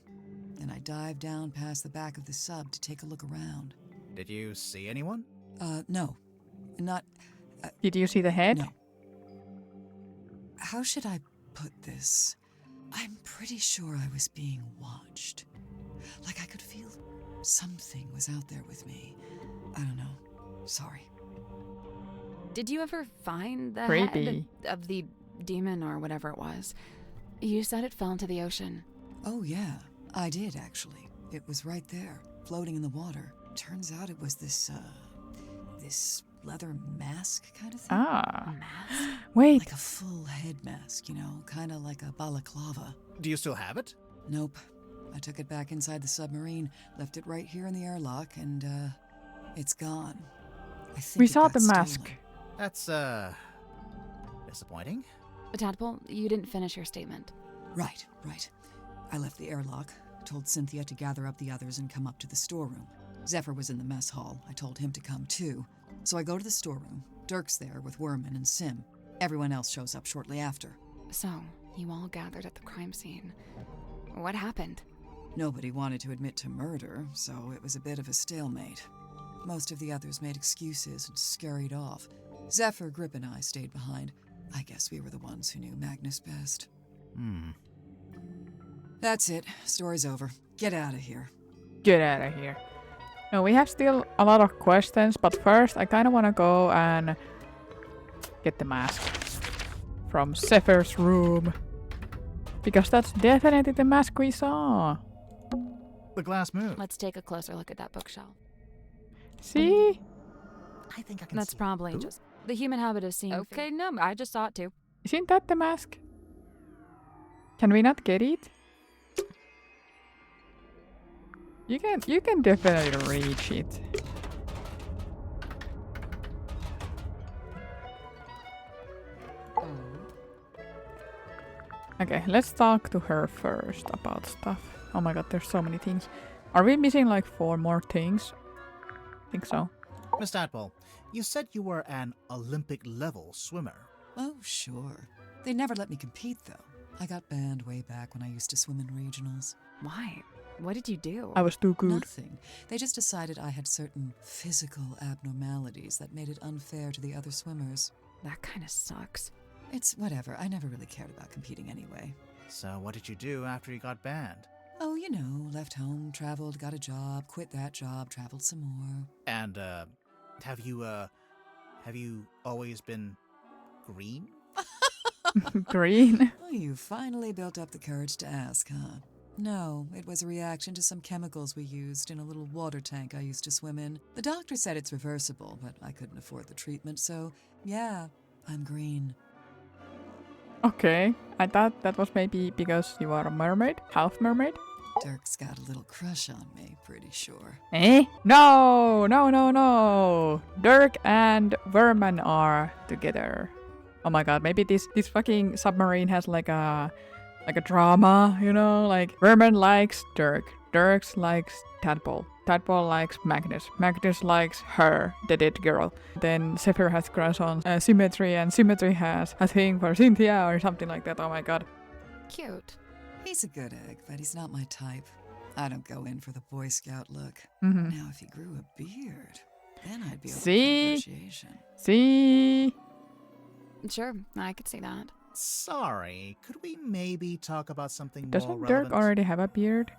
Then I dive down past the back of the sub to take a look around. Did you see anyone? No. Not... Did you see the head? No. How should I put this? I'm pretty sure I was being watched. Like I could feel something was out there with me. I don't know. Sorry. Did you ever find the Creepy. head of the demon or whatever it was? You said it fell into the ocean. Oh yeah, I did actually. It was right there, floating in the water. Turns out it was this leather mask kind of thing. Ah. Mask? Wait. Like a full head mask, you know, kind of like a balaclava. Do you still have it? Nope. I took it back inside the submarine, left it right here in the airlock, and it's gone. I think We it saw got the mask. stolen. That's, disappointing. Tadpole, you didn't finish your statement. Right. I left the airlock, told Cynthia to gather up the others and come up to the storeroom. Zephyr was in the mess hall. I told him to come too. So I go to the storeroom. Dirk's there with Werman and Sim. Everyone else shows up shortly after. So, you all gathered at the crime scene. What happened? Nobody wanted to admit to murder, so it was a bit of a stalemate. Most of the others made excuses and scurried off. Zephyr, Grip, and I stayed behind. I guess we were the ones who knew Magnus best. That's it. Story's over. Get out of here. Get out of here. No, we have still a lot of questions, but first I kind of want to go and get the mask from Zephyr's room. Because that's definitely the mask we saw. The glass moved. Let's take a closer look at that bookshelf. See? I think I can That's see. probably Who? just the human habit of seeing. Okay, no, I just saw it too. Isn't that the mask? Can we not get it? You can definitely reach it. Okay, let's talk to her first about stuff. Oh my god, there's so many things. Are we missing like 4 more things? I think so. Miss Tadpole, you said you were an Olympic-level swimmer. Oh, sure. They never let me compete, though. I got banned way back when I used to swim in regionals. Why? What did you do? I was too good. Nothing. They just decided I had certain physical abnormalities that made it unfair to the other swimmers. That kind of sucks. It's whatever. I never really cared about competing anyway. So what did you do after you got banned? Oh, you know, left home, traveled, got a job, quit that job, traveled some more. And, have you always been green? Green. Oh, you finally built up the courage to ask, huh? No, it was a reaction to some chemicals we used in a little water tank I used to swim in. The doctor said it's reversible, but I couldn't afford the treatment, so yeah, I'm green. Okay, I thought that was maybe because you are a mermaid, half mermaid. Dirk's got a little crush on me, pretty sure. Eh? No, no, no, no. Dirk and Verman are together. Oh my god, maybe this fucking submarine has like a drama, you know? Like Verman likes Dirk. Dirk likes Tadpole. Tadpole likes Magnus. Magnus likes her, the dead girl. Then Zephyr has crush on Symmetry, and Symmetry has a thing for Cynthia or something like that. Oh my god. Cute. He's a good egg, but he's not my type. I don't go in for the Boy Scout look. Mhm. Now, if he grew a beard, then I'd be open See? for negotiation. See? Sure, I could see that. Sorry, could we maybe talk about something more Doesn't relevant? Dirk already have a beard?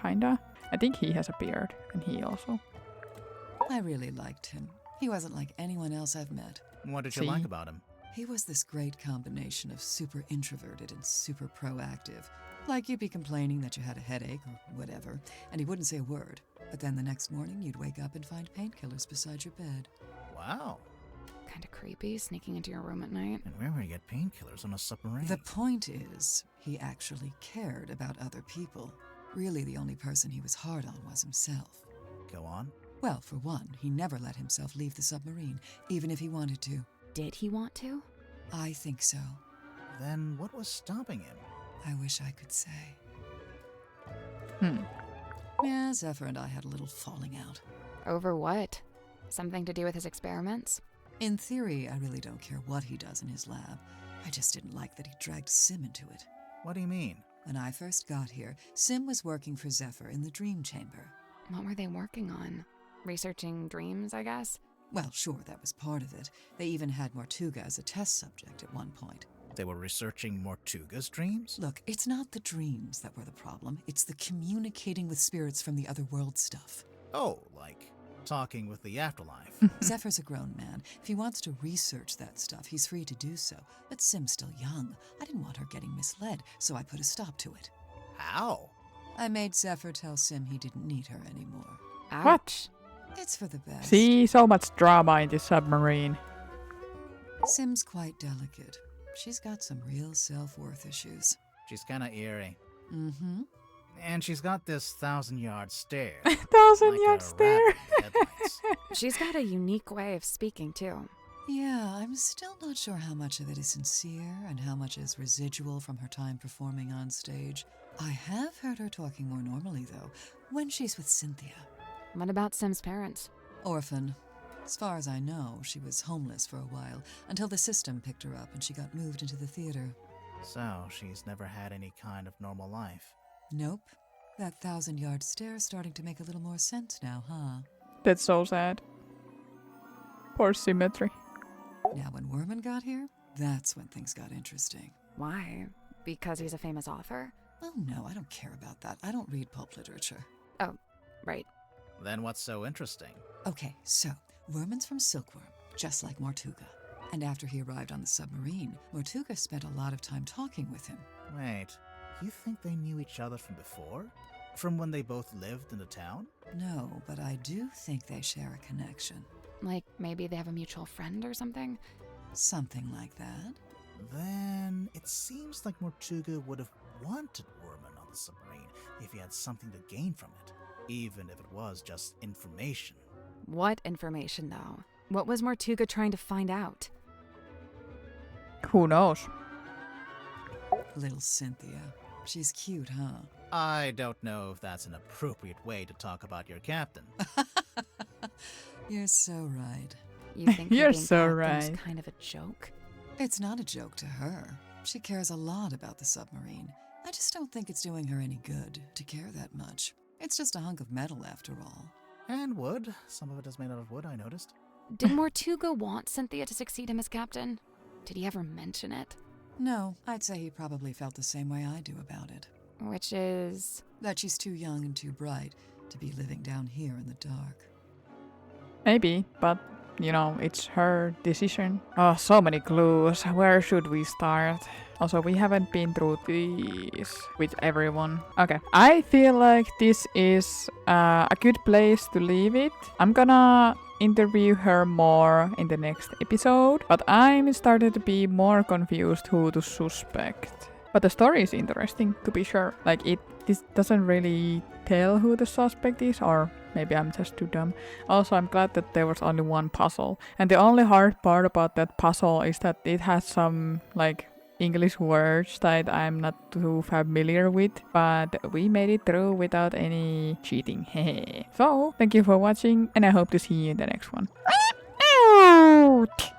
Kinda. I think he has a beard, and he also. I really liked him. He wasn't like anyone else I've met. What did you See? like about him? He was this great combination of super introverted and super proactive. Like you'd be complaining that you had a headache or whatever, and he wouldn't say a word. But then the next morning, you'd wake up and find painkillers beside your bed. Wow. Kind of creepy, sneaking into your room at night. And where would you get painkillers on a submarine? The point is, he actually cared about other people. Really, the only person he was hard on was himself. Go on. Well, for one, he never let himself leave the submarine, even if he wanted to. Did he want to? I think so. Then what was stopping him? I wish I could say. Hmm. Yeah, Zephyr and I had a little falling out. Over what? Something to do with his experiments? In theory, I really don't care what he does in his lab. I just didn't like that he dragged Sim into it. What do you mean? When I first got here, Sim was working for Zephyr in the Dream Chamber. What were they working on? Researching dreams, I guess? Well, sure, that was part of it. They even had Mortuga as a test subject at one point. They were researching Mortuga's dreams? Look, it's not the dreams that were the problem. It's the communicating with spirits from the other world stuff. Oh, like talking with the afterlife. Zephyr's a grown man. If he wants to research that stuff, he's free to do so. But Sim's still young. I didn't want her getting misled, so I put a stop to it. How? I made Zephyr tell Sim he didn't need her anymore. What? It's for the best. See, so much drama in this submarine. Sim's quite delicate. She's got some real self-worth issues. She's kinda eerie. Mm-hmm. And she's got this 1,000-yard stare. 1,000-yard a stare. rabbit in headlights. She's got a unique way of speaking, too. Yeah, I'm still not sure how much of it is sincere and how much is residual from her time performing on stage. I have heard her talking more normally, though, when she's with Cynthia. What about Sim's parents? Orphan. As far as I know, she was homeless for a while, until the system picked her up and she got moved into the theater. So, she's never had any kind of normal life. Nope. That 1,000-yard stare's starting to make a little more sense now, huh? That's so sad. Poor Symmetry. Now, when Werman got here, that's when things got interesting. Why? Because he's a famous author? Oh, no, I don't care about that. I don't read pulp literature. Oh, right. Then what's so interesting? Okay, so, Werman's from Silkworm, just like Mortuga. And after he arrived on the submarine, Mortuga spent a lot of time talking with him. Wait, you think they knew each other from before? From when they both lived in the town? No, but I do think they share a connection. Like maybe they have a mutual friend or something? Something like that. Then it seems like Mortuga would have wanted Worman on the submarine if he had something to gain from it, even if it was just information. What information, though? What was Mortuga trying to find out? Who knows? Little Cynthia. She's cute, huh? I don't know if that's an appropriate way to talk about your captain. You're so right. You think You're being so captain's right. kind of a joke? It's not a joke to her. She cares a lot about the submarine. I just don't think it's doing her any good to care that much. It's just a hunk of metal after all. And wood. Some of it is made out of wood, I noticed. Did Mortuga want Cynthia to succeed him as captain? Did he ever mention it? No, I'd say he probably felt the same way I do about it. Which is... That she's too young and too bright to be living down here in the dark. Maybe, but you know, it's her decision. Oh, so many clues. Where should we start? Also, we haven't been through these with everyone. Okay, I feel like this is a good place to leave it. I'm gonna interview her more in the next episode, but I'm started to be more confused who to suspect. But the story is interesting, to be sure. Like, this doesn't really tell who the suspect is, or maybe I'm just too dumb. Also, I'm glad that there was only one puzzle. And the only hard part about that puzzle is that it has some, like, English words that I'm not too familiar with. But we made it through without any cheating. So, thank you for watching, and I hope to see you in the next one.